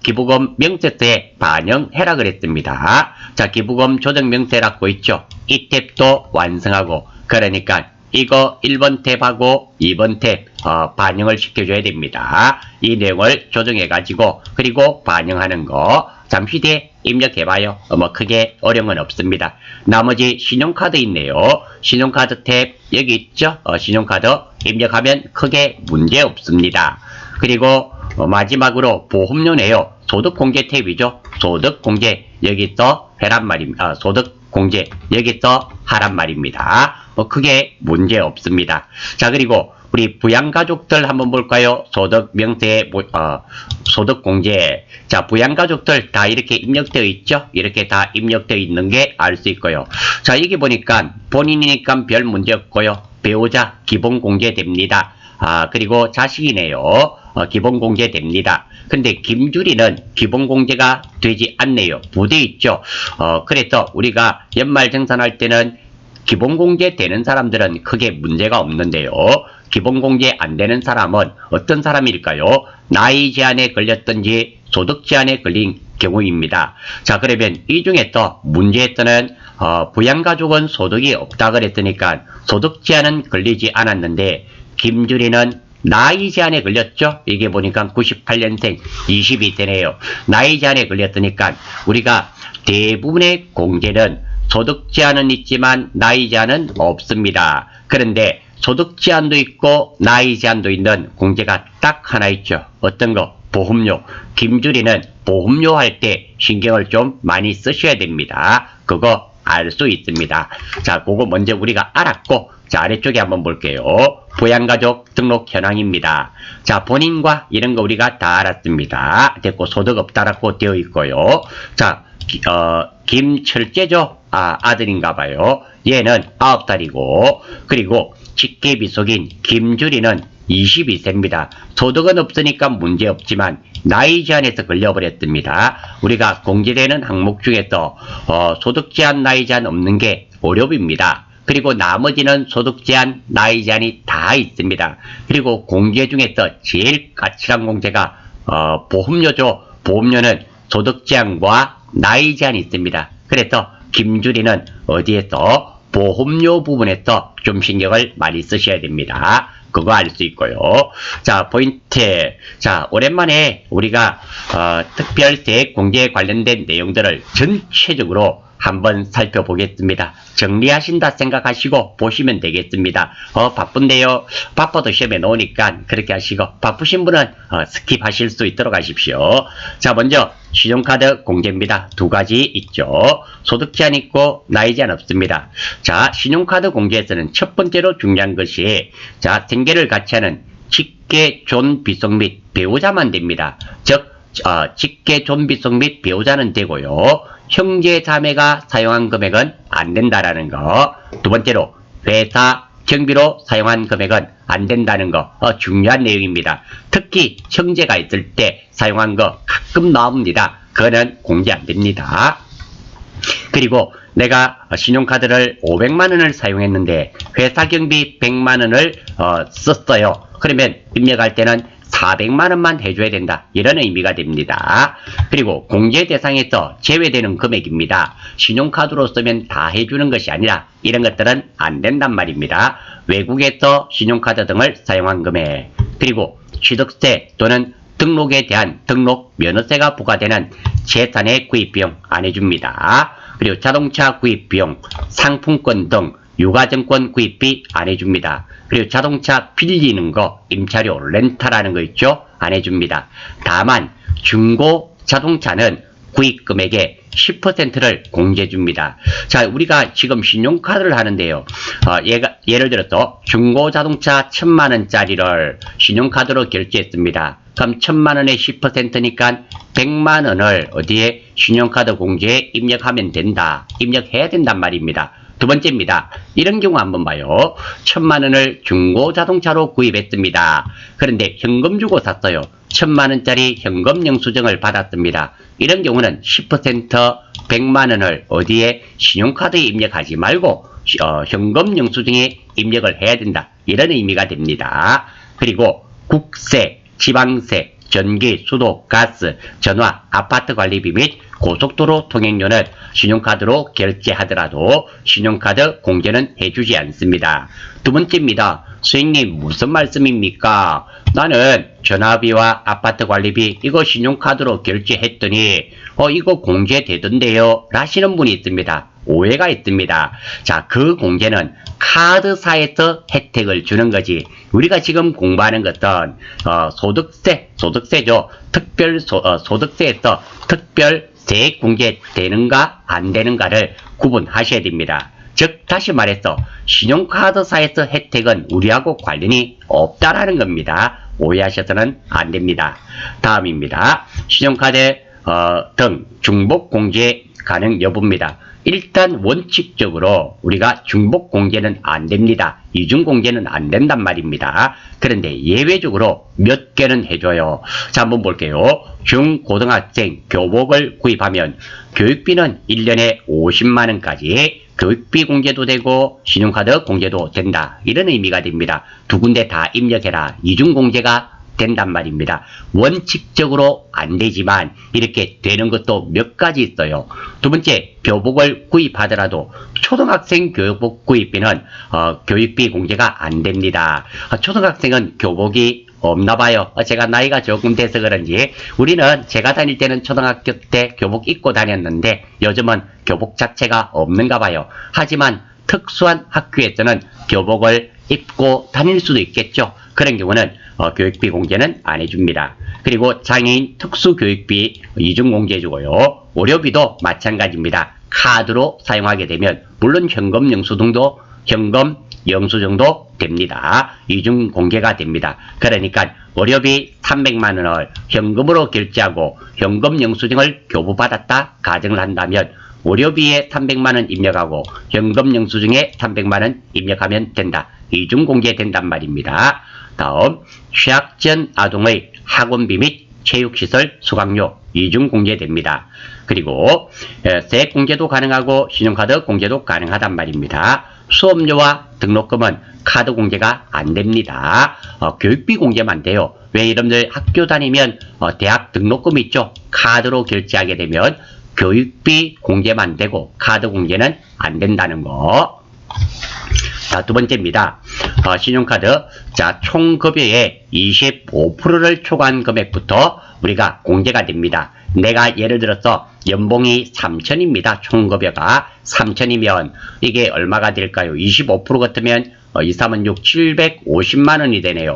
기부금 명세서에 반영해라 그랬습니다. 자, 기부금 조정 명세라고 있죠. 이 탭도 완성하고, 그러니까 이거 1번 탭하고 2번 탭 반영을 시켜줘야 됩니다. 이 내용을 조정해가지고, 그리고 반영하는 거 잠시 뒤에 입력해봐요. 크게 어려운 건 없습니다. 나머지 신용카드 있네요. 신용카드 탭 여기 있죠. 신용카드 입력하면 크게 문제 없습니다. 그리고 마지막으로 보험료네요. 소득공제 탭이죠. 소득공제 여기서 해란 말입니다. 소득공제 여기서 하란 말입니다. 크게 문제 없습니다. 자, 그리고 우리 부양가족들 한번 볼까요? 소득 명세, 소득 공제. 자, 부양가족들 다 이렇게 입력되어 있죠? 이렇게 다 입력되어 있는 게 알 수 있고요. 자, 여기 보니까 본인이니까 별 문제 없고요. 배우자 기본 공제됩니다. 그리고 자식이네요. 기본 공제됩니다. 근데 김주리는 기본 공제가 되지 않네요. 부대 있죠? 그래서 우리가 연말정산할 때는 기본 공제 되는 사람들은 크게 문제가 없는데요. 기본 공제 안 되는 사람은 어떤 사람일까요? 나이 제한에 걸렸든지 소득 제한에 걸린 경우입니다. 자, 그러면 이 중에서 문제에서는 부양가족은 소득이 없다 그랬으니까 소득 제한은 걸리지 않았는데, 김주리는 나이 제한에 걸렸죠? 이게 보니까 98년생 22세네요. 나이 제한에 걸렸으니까 우리가 대부분의 공제는 소득 제한은 있지만 나이 제한은 없습니다. 그런데 소득 제한도 있고 나이 제한도 있는 공제가 딱 하나 있죠. 어떤 거? 보험료. 김주리는 보험료 할 때 신경을 좀 많이 쓰셔야 됩니다. 그거 알 수 있습니다. 자, 그거 먼저 우리가 알았고, 자, 아래쪽에 한번 볼게요. 부양가족 등록 현황입니다. 자, 본인과 이런 거 우리가 다 알았습니다. 됐고, 소득 없다라고 되어 있고요. 자, 김철재죠? 아들인가 봐요. 얘는 9살이고, 그리고 직계비속인 김주리는 22세입니다. 소득은 없으니까 문제없지만 나이 제한에서 걸려버렸습니다. 우리가 공제되는 항목 중에서 소득 제한, 나이 제한 없는 게 어렵입니다. 그리고 나머지는 소득 제한, 나이 제한이 다 있습니다. 그리고 공제 중에서 제일 까칠한 공제가 보험료죠. 보험료는 소득 제한과 나이 제한이 있습니다. 그래서 김주리는 어디에서 보험료 부분에서 좀 신경을 많이 쓰셔야 됩니다. 그거 알 수 있고요. 자, 포인트. 자, 오랜만에 우리가 특별세액 공제에 관련된 내용들을 전체적으로 한번 살펴보겠습니다. 정리하신다 생각하시고 보시면 되겠습니다. 바쁜데요. 바빠도 시험에 놓으니까 그렇게 하시고, 바쁘신 분은 스킵하실 수 있도록 하십시오. 자, 먼저 신용카드 공제입니다. 두 가지 있죠. 소득 제한 있고 나이 제한 없습니다. 자, 신용카드 공제에서는 첫 번째로 중요한 것이, 자, 생계를 같이 하는 직계, 존, 비속 및 배우자만 됩니다. 즉, 직계, 존, 비속 및 배우자는 되고요. 형제, 자매가 사용한 금액은 안 된다라는 거. 두 번째로 회사, 경비로 사용한 금액은 안 된다는 거. 중요한 내용입니다. 특히 형제가 있을 때 사용한 거 가끔 나옵니다. 그거는 공제 안 됩니다. 그리고 내가 신용카드를 500만원을 사용했는데 회사 경비 100만원을 썼어요. 그러면 입력할 때는 400만원만 해줘야 된다. 이런 의미가 됩니다. 그리고 공제 대상에서 제외되는 금액입니다. 신용카드로 쓰면 다 해주는 것이 아니라 이런 것들은 안 된단 말입니다. 외국에서 신용카드 등을 사용한 금액, 그리고 취득세 또는 등록에 대한 등록 면허세가 부과되는 재산의 구입비용 안 해줍니다. 그리고 자동차 구입비용, 상품권 등 유가증권 구입비 안 해줍니다. 그리고 자동차 빌리는 거, 임차료, 렌탈하는 거 있죠? 안 해줍니다. 다만 중고 자동차는 구입금액의 10%를 공제해줍니다. 자, 우리가 지금 신용카드를 하는데요. 예를 들어서 중고 자동차 1000만원짜리를 신용카드로 결제했습니다. 그럼 1000만원의 10%니까 100만원을 어디에 신용카드 공제에 입력하면 된다. 입력해야 된단 말입니다. 두 번째입니다. 이런 경우 한번 봐요. 1000만원을 중고 자동차로 구입했습니다. 그런데 현금 주고 샀어요. 1000만원짜리 현금 영수증을 받았습니다. 이런 경우는 10% 100만원을 어디에 신용카드에 입력하지 말고 현금 영수증에 입력을 해야 된다. 이런 의미가 됩니다. 그리고 국세, 지방세, 전기, 수도, 가스, 전화, 아파트 관리비 및 고속도로 통행료는 신용카드로 결제하더라도 신용카드 공제는 해주지 않습니다. 두 번째입니다. 선생님, 무슨 말씀입니까? 나는 전화비와 아파트 관리비 이거 신용카드로 결제했더니 이거 공제되던데요 라시는 분이 있습니다. 오해가 있습니다. 자, 그 공제는 카드사에서 혜택을 주는 거지. 우리가 지금 공부하는 것은 소득세죠. 소득세에서 특별세액 공제 되는가 안 되는가를 구분하셔야 됩니다. 즉 다시 말해서 신용카드사에서 혜택은 우리하고 관련이 없다라는 겁니다. 오해하셔서는 안 됩니다. 다음입니다. 신용카드 등 중복 공제 가능 여부입니다. 일단 원칙적으로 우리가 중복 공제는 안 됩니다. 이중 공제는 안 된단 말입니다. 그런데 예외적으로 몇 개는 해줘요. 자, 한번 볼게요. 중고등학생 교복을 구입하면 교육비는 1년에 50만원까지 교육비 공제도 되고 신용카드 공제도 된다. 이런 의미가 됩니다. 두 군데 다 입력해라. 이중 공제가 된단 말입니다. 원칙적으로 안 되지만 이렇게 되는 것도 몇 가지 있어요. 두 번째, 교복을 구입하더라도 초등학생 교복국 구입비는 교육비 공제가 안 됩니다. 초등학생은 교복이 없나 봐요. 제가 나이가 조금 돼서 그런지 우리는 제가 다닐 때는 초등학교 때 교복 입고 다녔는데 요즘은 교복 자체가 없는가 봐요. 하지만 특수한 학교에서는 교복을 입고 다닐 수도 있겠죠. 그런 경우는 교육비 공제는 안 해줍니다. 그리고 장애인 특수교육비 이중공제해주고요. 의료비도 마찬가지입니다. 카드로 사용하게 되면 물론 현금 영수증도 됩니다. 이중공개가 됩니다. 그러니까 의료비 300만 원을 현금으로 결제하고 현금 영수증을 교부받았다 가정을 한다면 의료비에 300만 원 입력하고 현금 영수증에 300만 원 입력하면 된다. 이중공개된단 말입니다. 다음 취약 전 아동의 학원비 및 체육시설 수강료 이중공개됩니다. 그리고 세액 공제도 가능하고 신용카드 공제도 가능하단 말입니다. 수업료와 등록금은 카드 공제가 안 됩니다. 교육비 공제만 돼요. 왜 여러분들 학교 다니면 대학 등록금 있죠? 카드로 결제하게 되면 교육비 공제만 되고 카드 공제는 안 된다는 거. 자, 두 번째입니다. 신용카드. 자, 총 급여의 25%를 초과한 금액부터 우리가 공제가 됩니다. 내가 예를 들어서 연봉이 3천입니다. 총 급여가 3천이면 이게 얼마가 될까요? 25% 같으면 2, 3은 6, 750만 원이 되네요.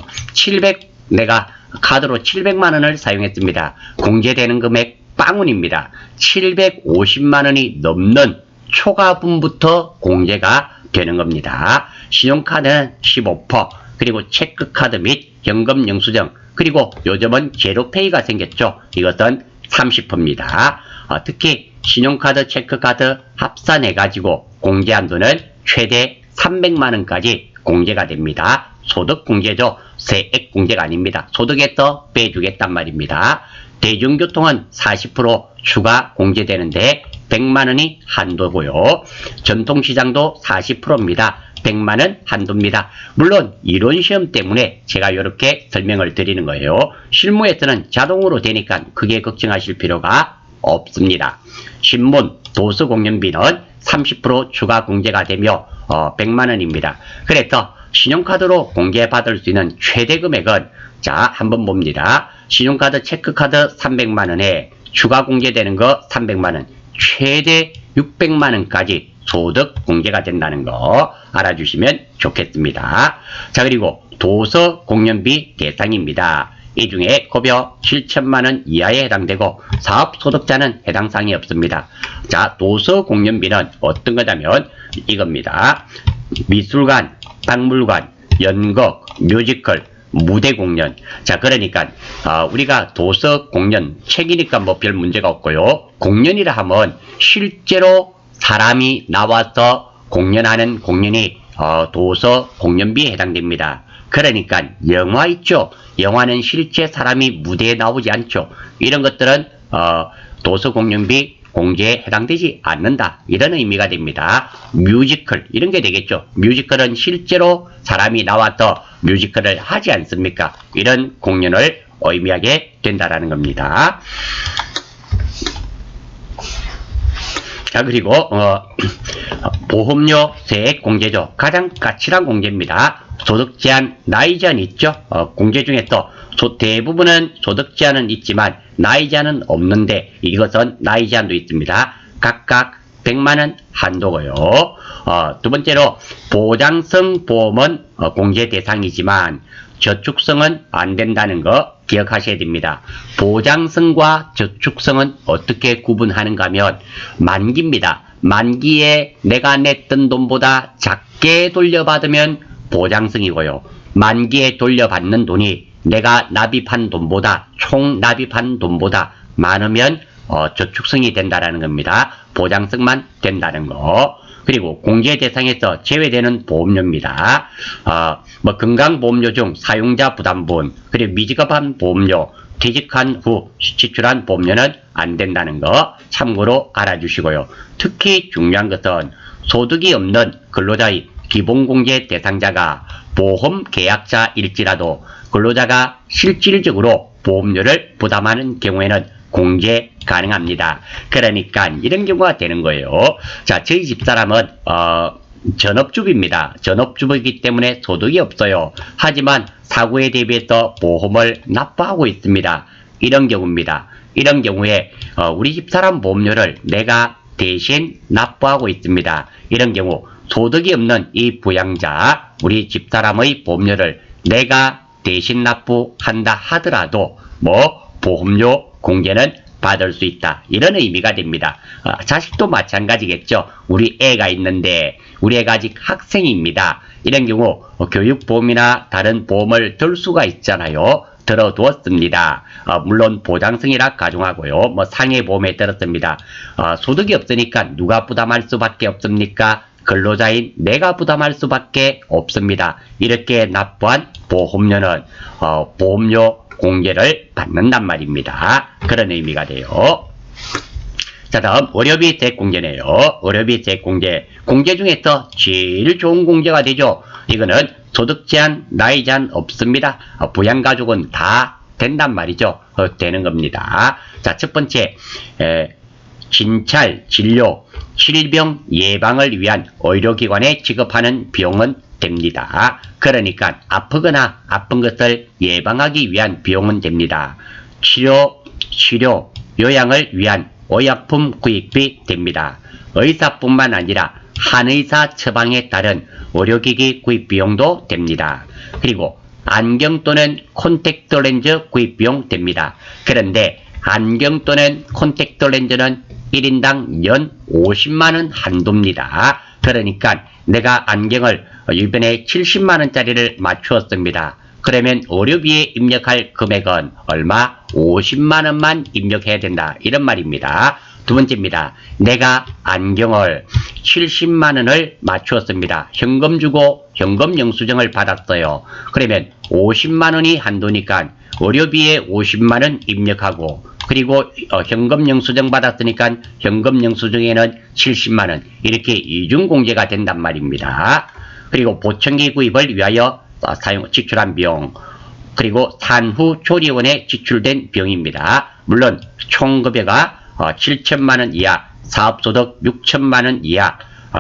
내가 카드로 700만 원을 사용했습니다. 공제되는 금액 빵운입니다. 750만 원이 넘는 초과분부터 공제가 되는 겁니다. 신용카드는 15%, 그리고 체크카드 및 현금 영수증, 그리고 요즘은 제로페이가 생겼죠. 이것은 30%입니다. 특히 신용카드, 체크카드 합산해가지고 공제한 돈은 최대 300만 원까지 공제가 됩니다. 소득 공제죠. 세액 공제가 아닙니다. 소득에서 빼주겠단 말입니다. 대중교통은 40% 추가 공제되는데 100만 원이 한도고요. 전통시장도 40%입니다. 100만 원 한도입니다. 물론 이론 시험 때문에 제가 이렇게 설명을 드리는 거예요. 실무에서는 자동으로 되니까 크게 걱정하실 필요가 없습니다. 신문, 도서 공연비는 30% 추가 공제가 되며 100만 원입니다. 그래서 신용카드로 공제받을 수 있는 최대 금액은 자, 한번 봅니다. 신용카드, 체크카드 300만 원에 추가 공제되는 거 300만 원, 최대 600만 원까지 소득 공제가 된다는 거 알아주시면 좋겠습니다. 자, 그리고 도서 공연비 대상입니다. 이 중에 급여 7천만 원 이하에 해당되고 사업 소득자는 해당 사항이 없습니다. 자, 도서 공연비는 어떤 거냐면 이겁니다. 미술관, 박물관, 연극, 뮤지컬, 무대 공연. 자, 그러니까 우리가 도서 공연, 책이니까 뭐 별 문제가 없고요. 공연이라 하면 실제로 사람이 나와서 공연하는 공연이 도서 공연비에 해당됩니다. 그러니까 영화 있죠. 영화는 실제 사람이 무대에 나오지 않죠. 이런 것들은 도서 공연비 공제에 해당되지 않는다. 이런 의미가 됩니다. 뮤지컬 이런 게 되겠죠. 뮤지컬은 실제로 사람이 나와서 뮤지컬을 하지 않습니까? 이런 공연을 의미하게 된다라는 겁니다. 자, 그리고 보험료 세액 공제죠. 가장 까칠한 공제입니다. 소득 제한, 나이 제한 있죠. 공제 중에서 대부분은 소득 제한은 있지만 나이 제한은 없는데 이것은 나이 제한도 있습니다. 각각 100만 원 한도고요. 두 번째로 보장성 보험은 공제 대상이지만 저축성은 안 된다는 거 기억하셔야 됩니다. 보장성과 저축성은 어떻게 구분하는가 하면 만기입니다. 만기에 내가 냈던 돈보다 작게 돌려받으면 보장성이고요. 만기에 돌려받는 돈이 내가 납입한 돈보다 총 납입한 돈보다 많으면 저축성이 된다라는 겁니다. 보장성만 된다는 거. 그리고 공제 대상에서 제외되는 보험료입니다. 뭐 건강보험료 중 사용자 부담분, 그리고 미지급한 보험료, 퇴직한 후 지출한 보험료는 안 된다는 거 참고로 알아주시고요. 특히 중요한 것은 소득이 없는 근로자의 기본공제 대상자가 보험 계약자일지라도 근로자가 실질적으로 보험료를 부담하는 경우에는 공제 가능합니다. 그러니까 이런 경우가 되는 거예요. 자, 저희 집사람은 전업주부입니다. 전업주부이기 때문에 소득이 없어요. 하지만 사고에 대비해서 보험을 납부하고 있습니다. 이런 경우입니다. 이런 경우에 우리 집사람 보험료를 내가 대신 납부하고 있습니다. 이런 경우 소득이 없는 이 부양자, 우리 집사람의 보험료를 내가 대신 납부한다 하더라도 보험료 공제는 받을 수 있다. 이런 의미가 됩니다. 자식도 마찬가지겠죠. 우리 애가 있는데 우리 애가 아직 학생입니다. 이런 경우 교육보험이나 다른 보험을 들 수가 있잖아요. 들어두었습니다. 물론 보장성이라 가정하고요. 상해보험에 들었습니다. 소득이 없으니까 누가 부담할 수밖에 없습니까? 근로자인 내가 부담할 수밖에 없습니다. 이렇게 납부한 보험료는 보험료 공제를 받는단 말입니다. 그런 의미가 돼요. 자, 다음 의료비 재공제네요. 의료비 재공제. 공제 중에서 제일 좋은 공제가 되죠. 이거는 소득 제한, 나이 제한 없습니다. 부양가족은 다 된단 말이죠. 되는 겁니다. 자, 첫 번째, 진찰, 진료, 질병 예방을 위한 의료기관에 지급하는 비용은 됩니다. 그러니까 아프거나 아픈 것을 예방하기 위한 비용은 됩니다. 치료, 요양을 위한 의약품 구입이 됩니다. 의사뿐만 아니라 한의사 처방에 따른 의료기기 구입 비용도 됩니다. 그리고 안경 또는 콘택트 렌즈 구입 비용 됩니다. 그런데 안경 또는 콘택트 렌즈는 1인당 연 50만원 한도입니다. 그러니까 내가 안경을 이번에 70만원짜리를 맞추었습니다. 그러면 의료비에 입력할 금액은 얼마? 50만원만 입력해야 된다. 이런 말입니다. 두 번째입니다. 내가 안경을 70만원을 맞추었습니다. 현금 주고 현금 영수증을 받았어요. 그러면 50만원이 한도니까 의료비에 50만원 입력하고 그리고 현금 영수증 받았으니까 현금 영수증에는 70만원 이렇게 이중공제가 된단 말입니다. 그리고 보청기 구입을 위하여 지출한 비용 그리고 산후 조리원에 지출된 비용입니다. 물론 총급여가 7천만원 이하, 사업소득 6천만원 이하,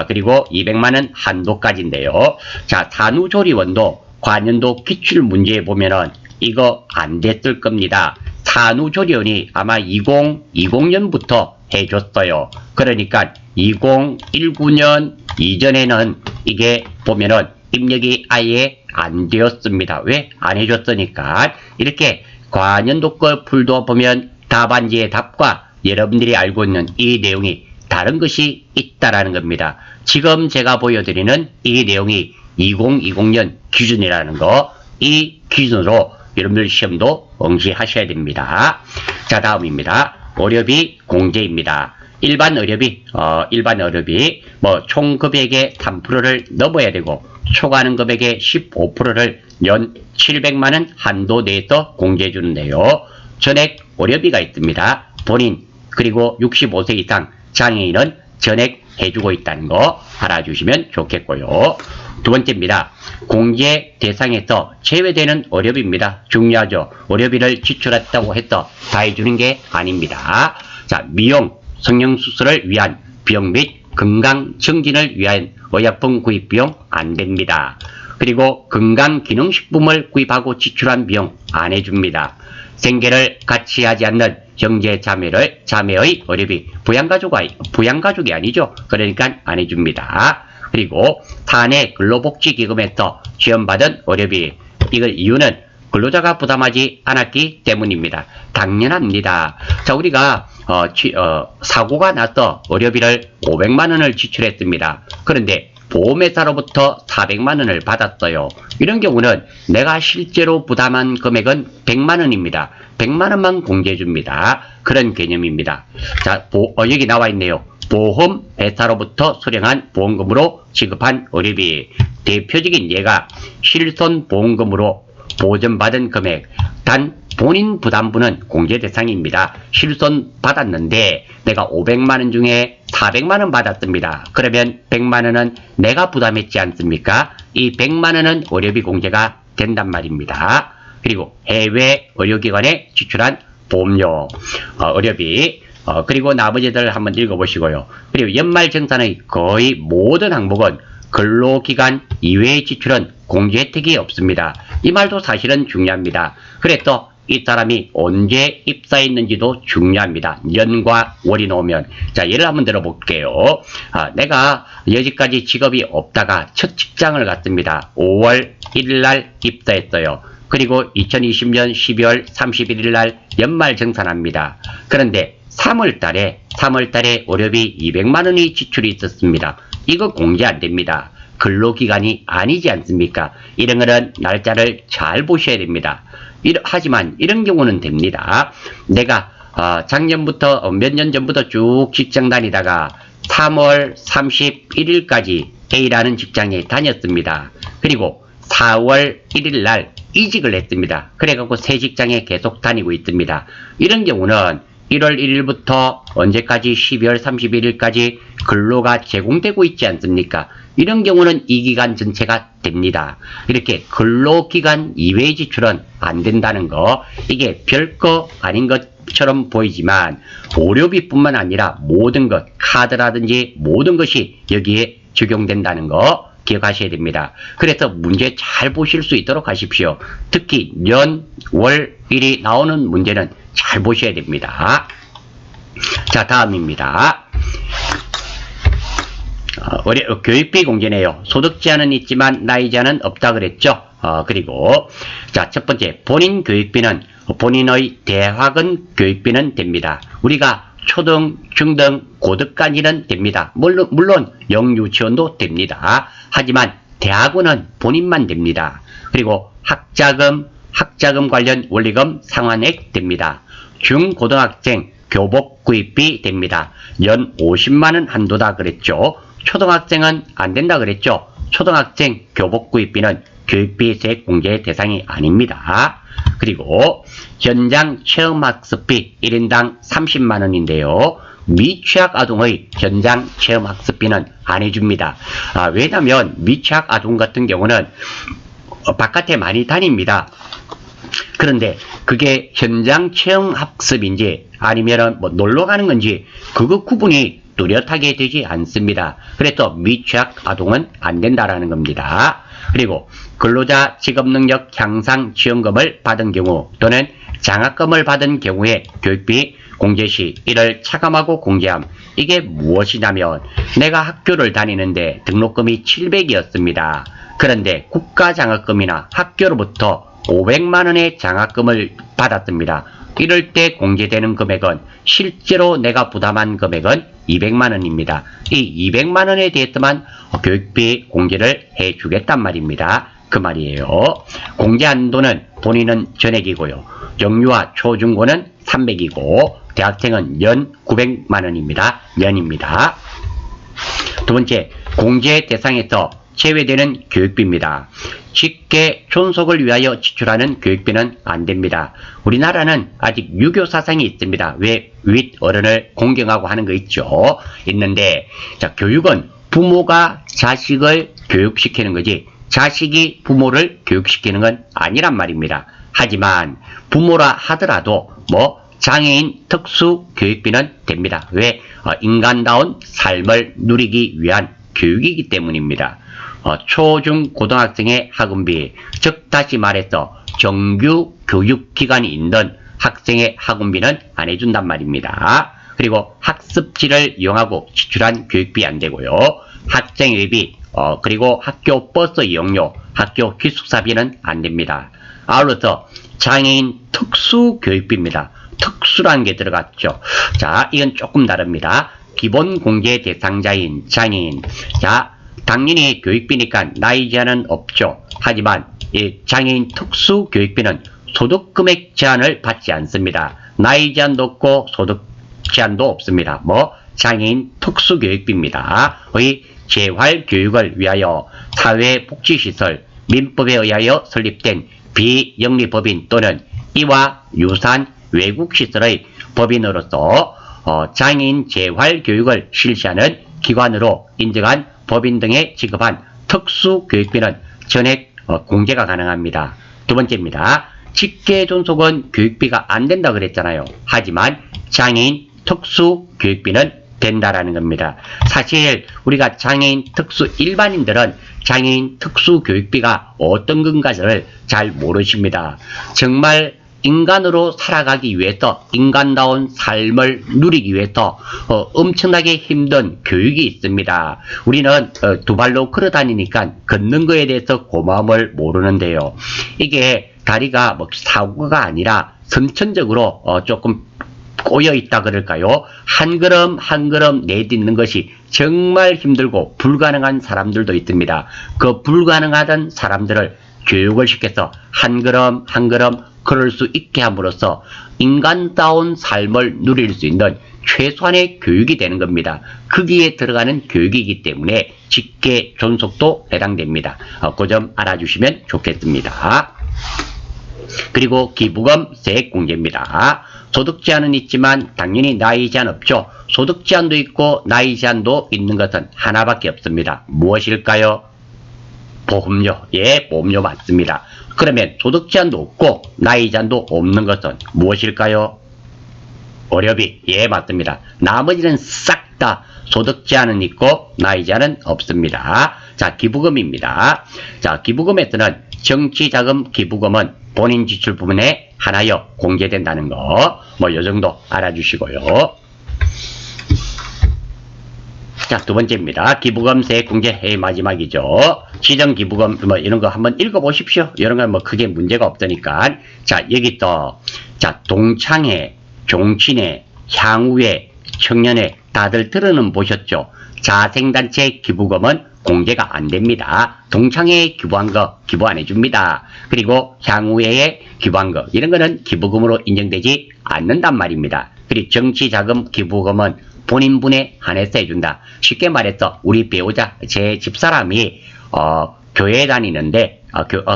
그리고 200만원 한도까지인데요. 자, 산후조리원도 관연도 기출 문제에 보면은 이거 안 됐을 겁니다. 산후조리원이 아마 2020년부터 해줬어요. 그러니까 2019년 이전에는 이게 보면은 입력이 아예 안 되었습니다. 왜? 안 해줬으니까. 이렇게 관연도 걸 풀어보면 답안지의 답과 여러분들이 알고 있는 이 내용이 다른 것이 있다라는 겁니다. 지금 제가 보여드리는 이 내용이 2020년 기준이라는 거, 이 기준으로 여러분들 시험도 응시하셔야 됩니다. 자, 다음입니다. 의료비 공제입니다. 일반 의료비 총 금액의 3%를 넘어야 되고 초과하는 금액의 15%를 연 700만원 한도 내에서 공제해 주는데요. 전액 의료비가 있습니다. 본인 그리고 65세 이상 장애인은 전액 해주고 있다는 거 알아주시면 좋겠고요. 두 번째입니다. 공제 대상에서 제외되는 의료비입니다. 중요하죠. 의료비를 지출했다고 해서 다 해주는 게 아닙니다. 자, 미용, 성형수술을 위한 비용 및 건강 증진을 위한 의약품 구입 비용 안 됩니다. 그리고 건강기능식품을 구입하고 지출한 비용 안 해줍니다. 생계를 같이 하지 않는 형제 자매의 의료비 부양가족이 아니죠. 그러니까 안 해줍니다. 그리고 사내 근로복지기금에서 지원받은 의료비 이걸 이유는 근로자가 부담하지 않았기 때문입니다. 당연합니다. 자, 우리가 사고가 나서 의료비를 500만원을 지출했습니다. 그런데 보험회사로부터 400만원을 받았어요. 이런 경우는 내가 실제로 부담한 금액은 100만원입니다. 100만원만 공제해줍니다. 그런 개념입니다. 자, 여기 나와 있네요. 보험회사로부터 수령한 보험금으로 지급한 의료비. 대표적인 예가 실손보험금으로 보전받은 금액, 단 본인 부담분은 공제 대상입니다. 실손 받았는데 내가 500만원 중에 400만원 받았습니다. 그러면 100만원은 내가 부담했지 않습니까? 이 100만원은 의료비 공제가 된단 말입니다. 그리고 해외 의료기관에 지출한 보험료, 의료비, 그리고 나머지들 한번 읽어보시고요. 그리고 연말정산의 거의 모든 항목은 근로기간 이외의 지출은 공제 혜택이 없습니다. 이 말도 사실은 중요합니다. 그래서 이 사람이 언제 입사했는지도 중요합니다. 년과 월이 나오면. 자, 예를 한번 들어볼게요. 내가 여지까지 직업이 없다가 첫 직장을 갔습니다. 5월 1일 날 입사했어요. 그리고 2020년 12월 31일 날 연말 정산합니다. 그런데 3월 달에 월요비 200만 원이 지출이 있었습니다. 이거 공제 안 됩니다. 근로기간이 아니지 않습니까? 이런 거는 날짜를 잘 보셔야 됩니다. 하지만 이런 경우는 됩니다. 내가 작년부터 몇 년 전부터 쭉 직장 다니다가 3월 31일까지 A라는 직장에 다녔습니다. 그리고 4월 1일 날 이직을 했습니다. 그래갖고 새 직장에 계속 다니고 있습니다. 이런 경우는 1월 1일부터 언제까지 12월 31일까지 근로가 제공되고 있지 않습니까? 이런 경우는 이 기간 전체가 됩니다. 이렇게 근로기간 이외의 지출은 안 된다는 거, 이게 별거 아닌 것처럼 보이지만 오료비뿐만 아니라 모든 것, 카드라든지 모든 것이 여기에 적용된다는 거 기억하셔야 됩니다. 그래서 문제 잘 보실 수 있도록 하십시오. 특히 년, 월, 일이 나오는 문제는 잘 보셔야 됩니다. 자, 다음입니다. 교육비 공제네요. 소득 제한은 있지만 나이 제한은 없다 그랬죠. 그리고 자, 첫 번째, 본인 교육비는 본인의 대학은 교육비는 됩니다. 우리가 초등, 중등, 고등까지는 됩니다. 물론 영유치원도 됩니다. 하지만 대학원은 본인만 됩니다. 그리고 학자금 관련 원리금 상환액 됩니다. 중고등학생 교복 구입비 됩니다. 연 50만원 한도다 그랬죠. 초등학생은 안 된다 그랬죠. 초등학생 교복 구입비는 교육비세 공제 대상이 아닙니다. 그리고 현장 체험학습비 1인당 30만원인데요. 미취학 아동의 현장 체험학습비는 안 해줍니다. 왜냐면 미취학 아동 같은 경우는 바깥에 많이 다닙니다. 그런데 그게 현장 체험학습인지 아니면 뭐 놀러 가는 건지 그거 구분이 뚜렷하게 되지 않습니다. 그래서 미취학 아동은 안 된다라는 겁니다. 그리고 근로자 직업능력 향상 지원금을 받은 경우 또는 장학금을 받은 경우에 교육비 공제 시 이를 차감하고 공제함. 이게 무엇이냐면 내가 학교를 다니는데 등록금이 700이었습니다. 그런데 국가장학금이나 학교로부터 500만원의 장학금을 받았습니다. 이럴 때 공제되는 금액은 실제로 내가 부담한 금액은 200만원입니다. 이 200만원에 대해서만 교육비 공제를 해주겠단 말입니다. 그 말이에요. 공제 한도는 본인은 전액이고요. 영유아 초중고는 300이고 대학생은 연 900만원입니다. 연입니다. 두 번째, 공제 대상에서 제외되는 교육비입니다. 직계 존속을 위하여 지출하는 교육비는 안 됩니다. 우리나라는 아직 유교 사상이 있습니다. 왜 윗어른을 공경하고 하는 거 있죠? 있는데, 자, 교육은 부모가 자식을 교육시키는 거지 자식이 부모를 교육시키는 건 아니란 말입니다. 하지만 부모라 하더라도 장애인 특수 교육비는 됩니다. 왜? 인간다운 삶을 누리기 위한 교육이기 때문입니다. 초중 고등학생의 학원비, 즉 다시 말해서 정규 교육기관이 있는 학생의 학원비는 안 해준단 말입니다. 그리고 학습지를 이용하고 지출한 교육비 안 되고요. 학생회비, 그리고 학교 버스 이용료, 학교 기숙사비는 안 됩니다. 아울러서 장애인 특수교육비입니다. 특수라는 게 들어갔죠. 자, 이건 조금 다릅니다. 기본 공제 대상자인 장애인. 자, 당연히 교육비니까 나이 제한은 없죠. 하지만 이 장애인 특수교육비는 소득금액 제한을 받지 않습니다. 나이 제한도 없고 소득 제한도 없습니다. 장애인 특수교육비입니다. 의 재활교육을 위하여 사회복지시설, 민법에 의하여 설립된 비영리법인 또는 이와 유사한 외국시설의 법인으로서 장애인 재활교육을 실시하는 기관으로 인정한 법인 등에 지급한 특수교육비는 전액 공제가 가능합니다. 두 번째입니다. 직계존속은 교육비가 안 된다 그랬잖아요. 하지만 장애인 특수교육비는 된다라는 겁니다. 사실 우리가 장애인 특수 일반인들은 장애인 특수 교육비가 어떤 건가를 잘 모르십니다. 정말 인간으로 살아가기 위해서 인간다운 삶을 누리기 위해서 엄청나게 힘든 교육이 있습니다. 우리는 두 발로 걸어 다니니까 걷는 거에 대해서 고마움을 모르는데요. 이게 다리가 뭐 사고가 아니라 선천적으로 조금 꼬여있다 그럴까요? 한 걸음 한 걸음 내딛는 것이 정말 힘들고 불가능한 사람들도 있습니다. 그 불가능하던 사람들을 교육을 시켜서 한 걸음 한 걸음 걸을 수 있게 함으로써 인간다운 삶을 누릴 수 있는 최소한의 교육이 되는 겁니다. 거기에 들어가는 교육이기 때문에 직계 존속도 해당됩니다. 그 점 알아주시면 좋겠습니다. 그리고 기부금 세액공제입니다. 소득 제한은 있지만 당연히 나이 제한 없죠. 소득 제한도 있고 나이 제한도 있는 것은 하나밖에 없습니다. 무엇일까요? 보험료. 예, 보험료 맞습니다. 그러면 소득 제한도 없고 나이 제한도 없는 것은 무엇일까요? 의료비. 예, 맞습니다. 나머지는 싹 다 소득 제한은 있고 나이 제한은 없습니다. 자, 기부금입니다. 자, 기부금에서는 정치자금 기부금은 본인 지출 부분에 하나여 공제된다는 거, 뭐 요 정도 알아주시고요. 자, 두 번째입니다. 기부금 세액 공제 마지막이죠. 지정 기부금 뭐 이런 거 한번 읽어보십시오. 이런 건 뭐 크게 문제가 없으니까. 자, 여기 또 자, 동창회, 종친회, 향후회, 청년회 다들 들어는 보셨죠? 자생단체 기부금은 공제가 안 됩니다. 동창회에 기부한 거 기부 안 해줍니다. 그리고 향후회에 기부한 거 이런 거는 기부금으로 인정되지 않는단 말입니다. 그리고 정치자금 기부금은 본인분에 한해서 해준다. 쉽게 말해서 우리 배우자 제 집사람이 교회 다니는데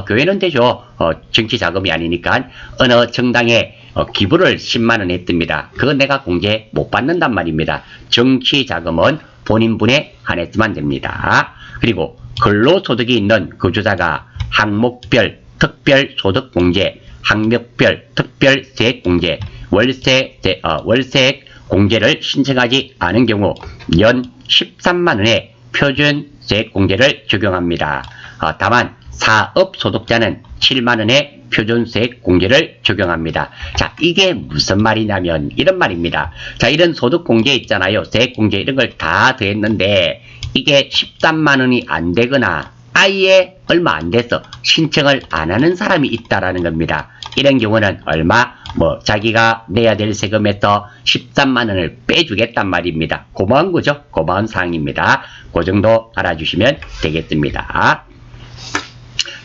교회는 되죠. 정치자금이 아니니까 어느 정당에 기부를 10만원 했습니다. 그건 내가 공제 못 받는단 말입니다. 정치자금은 본인분에 한해서만 됩니다. 그리고 근로소득이 있는 거주자가 항목별 특별소득공제, 항목별 특별세액공제, 월세액 공제를 신청하지 않은 경우 연 13만원의 표준세액공제를 적용합니다. 다만 사업소득자는 7만원의 표준세액공제를 적용합니다. 자, 이게 무슨 말이냐면 이런 말입니다. 자, 이런 소득공제 있잖아요. 세액공제 이런 걸 다 더했는데 이게 13만원이 안 되거나 아예 얼마 안 돼서 신청을 안 하는 사람이 있다라는 겁니다. 이런 경우는 얼마? 뭐 자기가 내야 될 세금에서 13만원을 빼주겠단 말입니다. 고마운 거죠. 고마운 사항입니다. 그 정도 알아주시면 되겠습니다.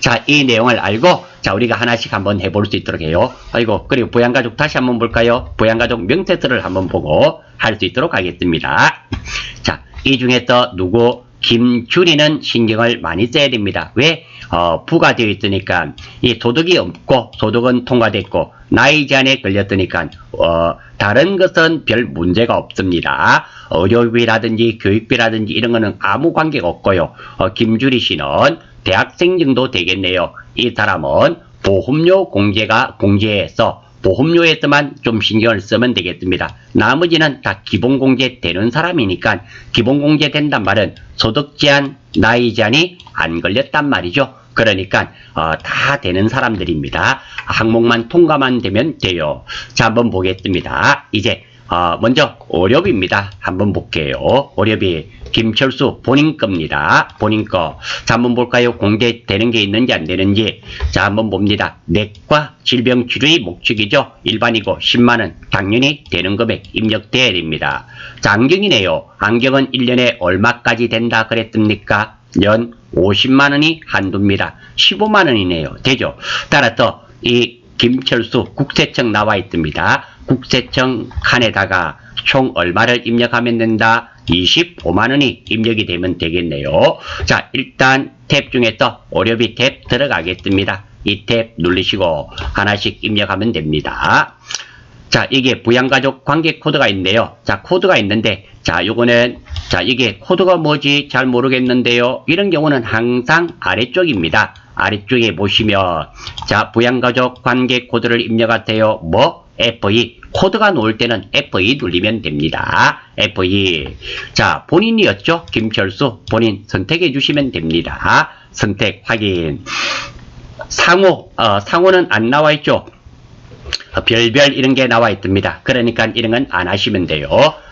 자, 이 내용을 알고 자, 우리가 하나씩 한번 해볼 수 있도록 해요. 아이고, 그리고 부양가족 다시 한번 볼까요? 부양가족 명세서를 한번 보고 할 수 있도록 하겠습니다. 자, 이 중에서 누구? 김주리는 신경을 많이 써야 됩니다. 왜? 부가 되어 있으니까 이 소득이 없고 소득은 통과됐고 나이 제한에 걸렸으니까 다른 것은 별 문제가 없습니다. 의료비라든지 교육비라든지 이런 거는 아무 관계가 없고요. 김주리 씨는 대학생 정도 되겠네요. 이 사람은 보험료 공제해서 보험료에서만 좀 신경을 쓰면 되겠습니다. 나머지는 다 기본공제 되는 사람이니까 기본공제 된단 말은 소득 제한, 나이 제한이 안 걸렸단 말이죠. 그러니까 다 되는 사람들입니다. 항목만 통과만 되면 돼요. 자, 한번 보겠습니다. 이제 먼저 의료비입니다. 한번 볼게요. 의료비 김철수 본인 겁니다. 본인 거. 자, 한번 볼까요? 공제되는 게 있는지 안 되는지. 자, 한번 봅니다. 내과 질병치료의 목적이죠. 일반이고 10만원 당연히 되는 금액 입력돼야 됩니다. 자, 안경이네요. 안경은 1년에 얼마까지 된다 그랬습니까? 연 50만원이 한도입니다. 15만원이네요. 되죠? 따라서 이 김철수 국세청 나와 있습니다. 국세청 칸에다가 총 얼마를 입력하면 된다? 25만원이 입력이 되면 되겠네요. 자, 일단 탭 중에서 의료비 탭 들어가겠습니다. 이 탭 누르시고 하나씩 입력하면 됩니다. 자, 이게 부양가족 관계 코드가 있네요. 자, 코드가 있는데, 자, 요거는, 자, 이게 코드가 뭐지? 잘 모르겠는데요. 이런 경우는 항상 아래쪽입니다. 아래쪽에 보시면, 자, 부양가족 관계 코드를 입력하세요. 뭐? F2. 코드가 놓을 때는 F2 눌리면 됩니다. F2. 자, 본인이었죠? 김철수. 본인 선택해 주시면 됩니다. 선택 확인. 상호는 안 나와 있죠? 별별 이런 게 나와 있습니다. 그러니까 이런 건 안 하시면 돼요.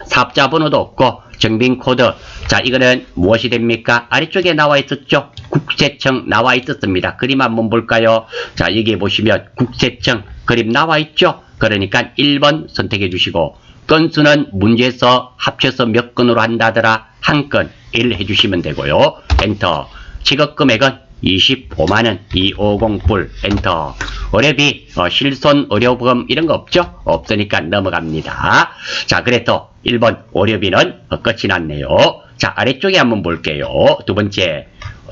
사업자 번호도 없고 정빈 코드. 자, 이거는 무엇이 됩니까? 아래쪽에 나와 있었죠? 국세청 나와 있었습니다. 그림 한번 볼까요? 자, 여기 보시면 국세청 그림 나와 있죠? 그러니까 1번 선택해 주시고, 건수는 문제에서 합쳐서 몇 건으로 한다더라? 한 건 1 해주시면 되고요. 엔터. 지급 금액은 25만원 250불 엔터. 의료비 실손 의료보험 이런 거 없죠? 없으니까 넘어갑니다. 자, 그래서 1번 의료비는 끝이 났네요. 자, 아래쪽에 한번 볼게요. 두 번째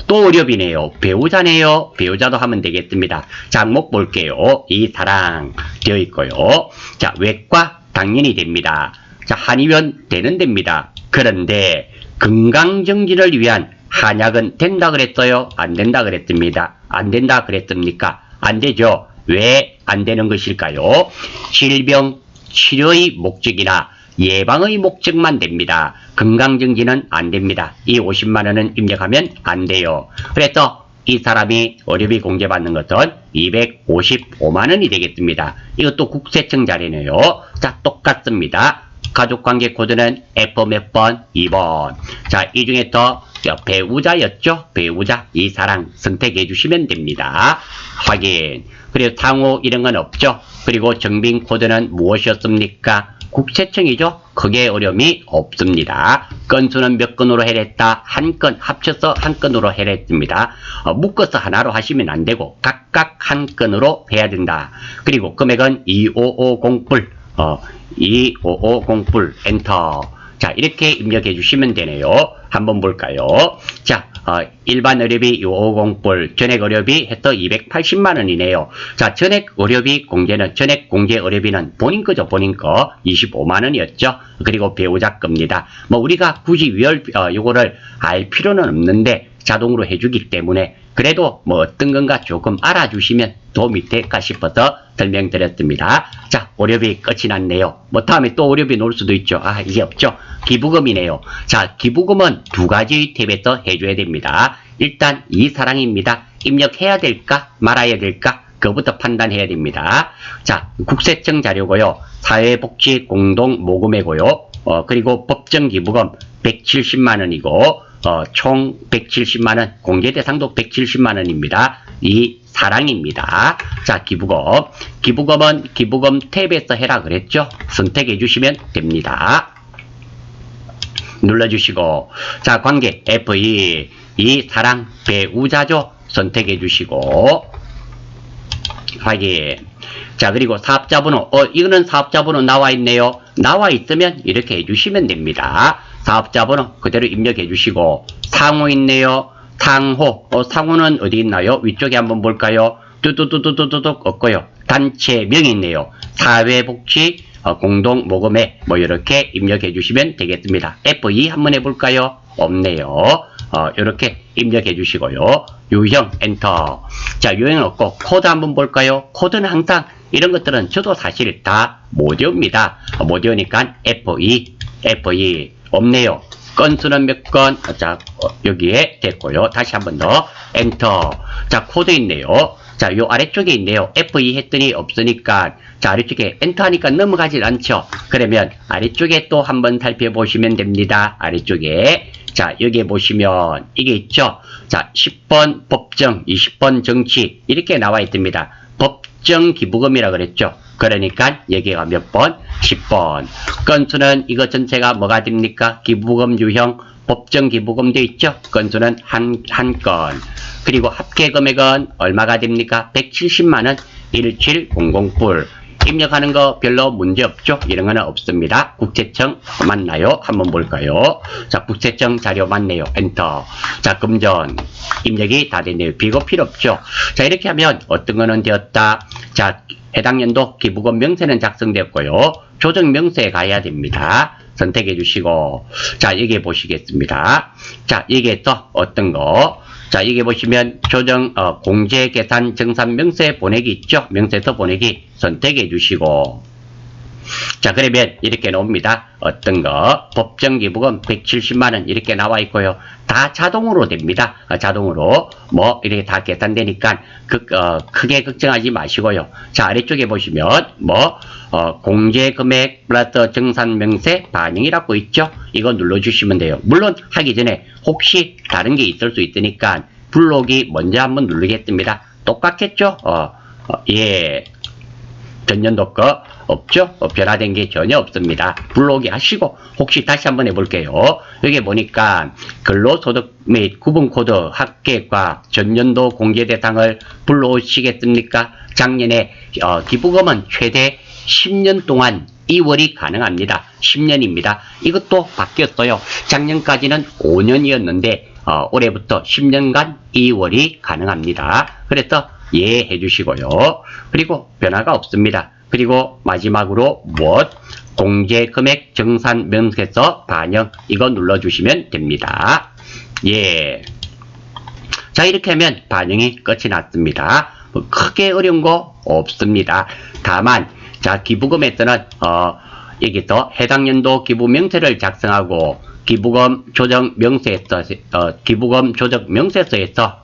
또 의료비네요. 배우자네요. 배우자도 하면 되겠습니다. 장목 볼게요. 이 사랑 되어 있고요. 자, 외과 당연히 됩니다. 자, 한의원 되는 됩니다. 그런데 건강정지를 위한 한약은 된다 그랬어요? 안 된다 그랬습니다. 안 된다 그랬습니까? 안 되죠. 왜 안 되는 것일까요? 질병 치료의 목적이나 예방의 목적만 됩니다. 건강정지는 안 됩니다. 이 50만원은 입력하면 안 돼요. 그래서 이 사람이 의료비 공제받는 것은 255만원이 되겠습니다. 이것도 국세청 자료네요. 자, 똑같습니다. 가족관계 코드는 F 몇 번? 2번. 자, 이 중에 더 배우자였죠? 배우자, 이 사랑 선택해 주시면 됩니다. 확인. 그리고 상호 이런 건 없죠? 그리고 정빈 코드는 무엇이었습니까? 국세청이죠? 크게 어려움이 없습니다. 건수는 몇 건으로 해냈다? 한 건, 합쳐서 한 건으로 해냈습니다. 묶어서 하나로 하시면 안 되고 각각 한 건으로 해야 된다. 그리고 금액은 2550불. 2550불 엔터. 자, 이렇게 입력해 주시면 되네요. 한번 볼까요? 자, 일반 의료비 2550불, 전액 의료비 해서 280만원이네요. 자, 전액 의료비 공제는, 전액 공제 의료비는 본인 거죠, 본인 거. 25만원이었죠. 그리고 배우자 겁니다. 뭐, 우리가 굳이 요거를 알 필요는 없는데, 자동으로 해주기 때문에, 그래도 뭐 어떤 건가 조금 알아주시면 도움이 될까 싶어서 설명드렸습니다. 자, 의료비 끝이 났네요. 뭐 다음에 또 의료비 놓을 수도 있죠. 아, 이게 없죠. 기부금이네요. 자, 기부금은 두 가지 탭에서 해줘야 됩니다. 일단 이 사랑입니다. 입력해야 될까 말아야 될까 그거부터 판단해야 됩니다. 자, 국세청 자료고요. 사회복지 공동모금회고요. 그리고 법정기부금 170만원이고 총 170만원, 공제 대상도 170만원입니다. 이 사랑입니다. 자, 기부금은 기부금 탭에서 해라 그랬죠? 선택해 주시면 됩니다. 눌러주시고, 자, 관계 F2, 이 사랑 배우자죠? 선택해 주시고, 확인. 자, 그리고 사업자번호, 이거는 사업자번호 나와 있네요. 나와 있으면 이렇게 해주시면 됩니다. 사업자번호 그대로 입력해 주시고, 상호 있네요. 상호는 어디 있나요? 위쪽에 한번 볼까요? 뚜뚜뚜뚜뚜뚜 없고요. 단체명이 있네요. 사회복지 공동모금회 뭐 이렇게 입력해 주시면 되겠습니다. F2 한번 해볼까요? 없네요. 이렇게 입력해 주시고요. 유형 엔터. 자, 유형 없고 코드 한번 볼까요? 코드는 항상 이런 것들은 저도 사실 다 못 외웁니다. 못 외우니까 F2 없네요. 건수는 몇 건? 자, 여기에 됐고요. 다시 한번 더 엔터. 자, 코드 있네요. 자, 요 아래쪽에 있네요. F2 했더니 없으니까, 자, 아래쪽에 엔터 하니까 넘어가질 않죠. 그러면 아래쪽에 또 한번 살펴보시면 됩니다. 아래쪽에. 자, 여기에 보시면 이게 있죠. 자, 10번 법정, 20번 정치 이렇게 나와 있습니다. 법정 기부금이라 그랬죠. 그러니까 여기가 몇 번? 10번. 건수는 이거 전체가 뭐가 됩니까? 기부금 유형 법정 기부금 돼 있죠? 건수는 한 건. 그리고 합계 금액은 얼마가 됩니까? 170만원 1700불. 입력하는 거 별로 문제 없죠? 이런 거는 없습니다. 국세청 맞나요? 한번 볼까요? 자, 국세청 자료 맞네요. 엔터. 자, 금전. 입력이 다 됐네요. 비고 필요 없죠? 자, 이렇게 하면 어떤 거는 되었다. 자, 해당 연도 기부금 명세는 작성되었고요. 조정 명세에 가야 됩니다. 선택해 주시고, 자, 여기 보시겠습니다. 자, 여기에 또 어떤 거? 자, 여기 보시면 조정, 공제 계산 정산 명세 보내기 있죠? 명세서 보내기 선택해 주시고, 자, 그러면 이렇게 나옵니다. 어떤 거? 법정기부금 170만원 이렇게 나와 있고요. 다 자동으로 됩니다. 자동으로. 뭐, 이렇게 다 계산되니까, 크게 걱정하지 마시고요. 자, 아래쪽에 보시면, 공제금액 플러스 정산명세 반영이라고 있죠? 이거 눌러주시면 돼요. 물론, 하기 전에 혹시 다른 게 있을 수 있으니까, 블록이 먼저 한번 누르겠습니다. 똑같겠죠? 예. 전년도 거 없죠? 변화된 게 전혀 없습니다. 불러오기 하시고 혹시 다시 한번 해볼게요. 여기 보니까 근로소득 및 구분코드 합계과 전년도 공제 대상을 불러오시겠습니까? 작년에 기부금은 최대 10년 동안 2월이 가능합니다. 10년입니다. 이것도 바뀌었어요. 작년까지는 5년이었는데 올해부터 10년간 2월이 가능합니다. 그래서 이해해 주시고요. 그리고 변화가 없습니다. 그리고 마지막으로 공제금액 정산명세서 반영 이거 눌러주시면 됩니다. 예. 자, 이렇게 하면 반영이 끝이 났습니다. 크게 어려운 거 없습니다. 다만 자, 기부금에서는 여기서 해당 연도 기부명세를 작성하고 기부금 조정 명세서에서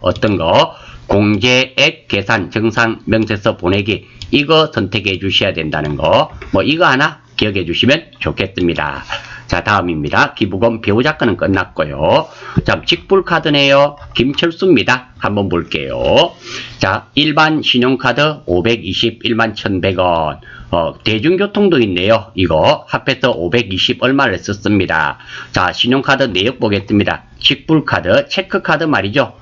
어떤 거 공제액 계산 정산 명세서 보내기 이거 선택해 주셔야 된다는 거 이거 하나 기억해 주시면 좋겠습니다. 자, 다음입니다. 기부금 배우자 건은 끝났고요. 자, 직불카드네요. 김철수입니다. 한번 볼게요. 자, 일반 신용카드 521만 1,100원. 대중교통도 있네요. 이거 합해서 520 얼마를 썼습니다. 자, 신용카드 내역 보겠습니다. 직불카드, 체크카드 말이죠.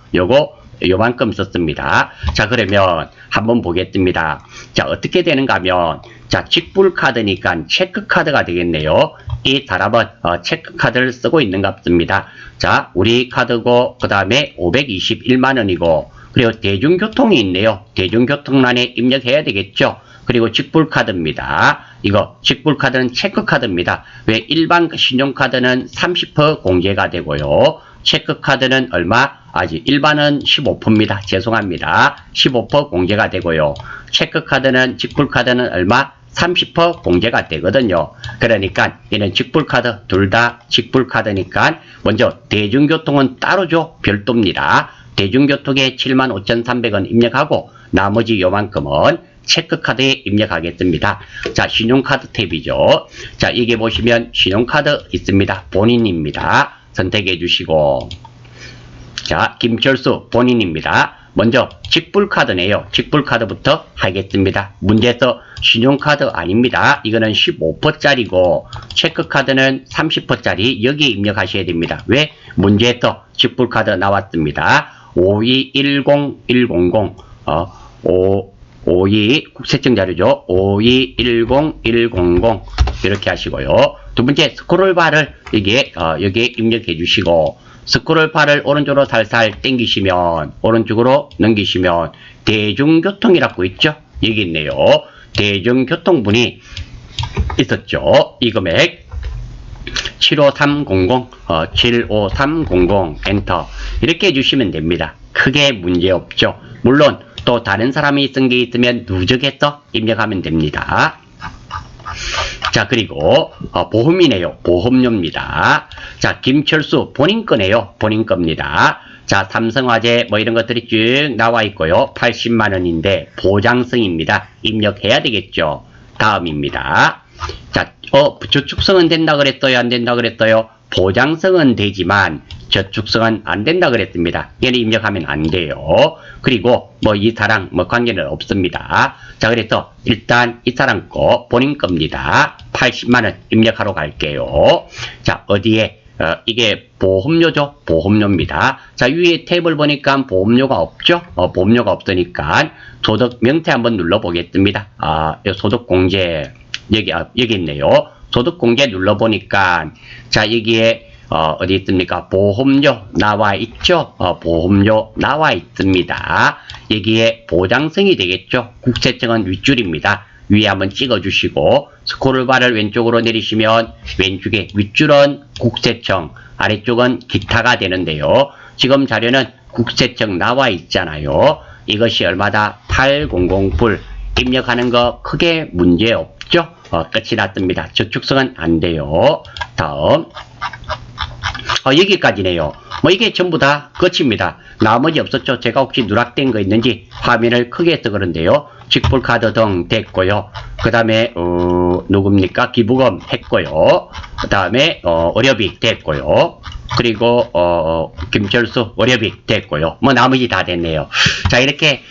요만큼 썼습니다. 자, 그러면 한번 보겠습니다. 자, 어떻게 되는가 하면, 자, 직불카드니까 체크카드가 되겠네요. 이 사람은 체크카드를 쓰고 있는 것 같습니다. 자, 우리 카드고, 그 다음에 521만원이고, 그리고 대중교통이 있네요. 대중교통란에 입력해야 되겠죠. 그리고 직불카드입니다. 이거 직불카드는 체크카드입니다. 왜 일반 신용카드는 30% 공제가 되고요. 체크카드는 얼마? 아직 일반은 15%입니다. 죄송합니다. 15% 공제가 되고요. 체크카드는 직불카드는 얼마? 30% 공제가 되거든요. 그러니까 얘는 직불카드 둘 다 직불카드니까 먼저 대중교통은 따로죠. 별도입니다. 대중교통에 75,300원 입력하고 나머지 요만큼은 체크카드에 입력하겠습니다. 자, 신용카드 탭이죠. 자, 이게 보시면 신용카드 있습니다. 본인입니다. 선택해 주시고, 자, 김철수 본인입니다. 먼저 직불카드네요. 직불카드부터 하겠습니다. 문제에서 신용카드 아닙니다. 이거는 15%짜리고 체크카드는 30%짜리 여기에 입력하셔야 됩니다. 왜? 문제에서 직불카드 나왔습니다. 5210100 52 국세청 자료죠. 5210100 이렇게 하시고요. 두 번째 스크롤바를 여기에 입력해 주시고 스크롤바를 오른쪽으로 살살 당기시면 오른쪽으로 넘기시면 대중교통이라고 있죠. 여기 있네요. 대중교통분이 있었죠. 이 금액 75300 75300 엔터 이렇게 해주시면 됩니다. 크게 문제없죠. 물론 또 다른 사람이 쓴 게 있으면 누적해서 입력하면 됩니다. 자, 그리고 보험이네요. 보험료입니다. 자, 김철수 본인 거네요. 본인 겁니다. 자, 삼성화재 이런 것들이 쭉 나와 있고요. 80만원인데 보장성입니다. 입력해야 되겠죠. 다음입니다. 자, 저축성은 된다 그랬어요? 안 된다 그랬어요? 보장성은 되지만 저축성은 안 된다 그랬습니다. 얘는 입력하면 안 돼요. 그리고 이 사람 관계는 없습니다. 자, 그래서 일단 이 사람 거 본인 겁니다. 80만원 입력하러 갈게요. 자, 어디에 이게 보험료죠. 보험료입니다. 자, 위에 탭을 보니까 보험료가 없죠. 보험료가 없으니까 소득 명태 한번 눌러 보겠습니다. 소득 공제 여기 있네요. 소득 공제 눌러 보니까 자, 여기에 어디 있습니까? 보험료 나와 있죠? 보험료 나와 있습니다. 여기에 보장성이 되겠죠? 국세청은 윗줄입니다. 위에 한번 찍어주시고 스크롤바를 왼쪽으로 내리시면 왼쪽에 윗줄은 국세청, 아래쪽은 기타가 되는데요. 지금 자료는 국세청 나와 있잖아요. 이것이 얼마다? 800불 입력하는 거 크게 문제 없죠? 끝이 났습니다. 저축성은 안 돼요. 다음. 여기까지네요. 뭐 이게 전부 다 끝입니다. 나머지 없었죠? 제가 혹시 누락된 거 있는지 화면을 크게 해서 그런데요. 직불카드 등 됐고요. 그 다음에 누굽니까? 기부금 했고요. 그 다음에 의료비 됐고요. 그리고 김철수 의료비 됐고요. 뭐 나머지 다 됐네요. 자, 이렇게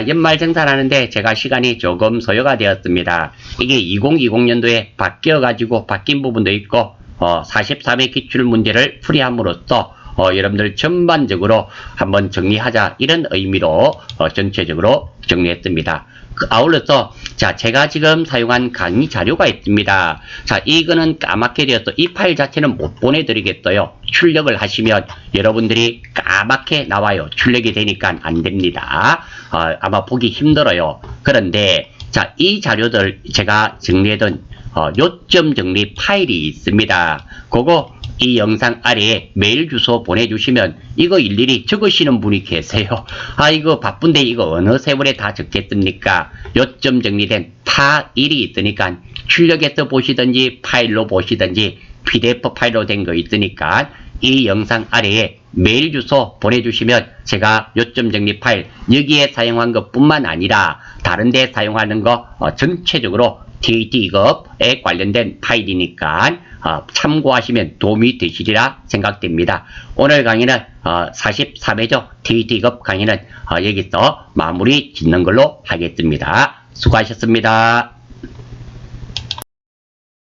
연말정산하는데 제가 시간이 조금 소요가 되었습니다. 이게 2020년도에 바뀌어가지고 바뀐 부분도 있고 43회 기출문제를 풀이함으로써 여러분들 전반적으로 한번 정리하자, 이런 의미로 전체적으로 정리했습니다. 아울러서 자, 제가 지금 사용한 강의 자료가 있습니다. 자, 이거는 까맣게 되어서 이 파일 자체는 못 보내드리겠어요. 출력을 하시면 여러분들이 까맣게 나와요. 출력이 되니까 안 됩니다. 아마 보기 힘들어요. 그런데 자, 이 자료들 제가 정리해둔 요점 정리 파일이 있습니다. 그거 이 영상 아래에 메일 주소 보내주시면 이거 일일이 적으시는 분이 계세요. 이거 바쁜데 이거 어느 세월에 다 적겠습니까? 요점 정리된 파일이 있으니까 출력해서 보시든지 파일로 보시든지 PDF 파일로 된 거 있으니까 이 영상 아래에 메일 주소 보내주시면 제가 요점 정리 파일 여기에 사용한 것뿐만 아니라 다른 데 사용하는 거 전체적으로 TAT급에 관련된 파일이니까 참고하시면 도움이 되시리라 생각됩니다. 오늘 강의는 43회죠. TAT급 강의는 여기서 마무리 짓는 걸로 하겠습니다. 수고하셨습니다.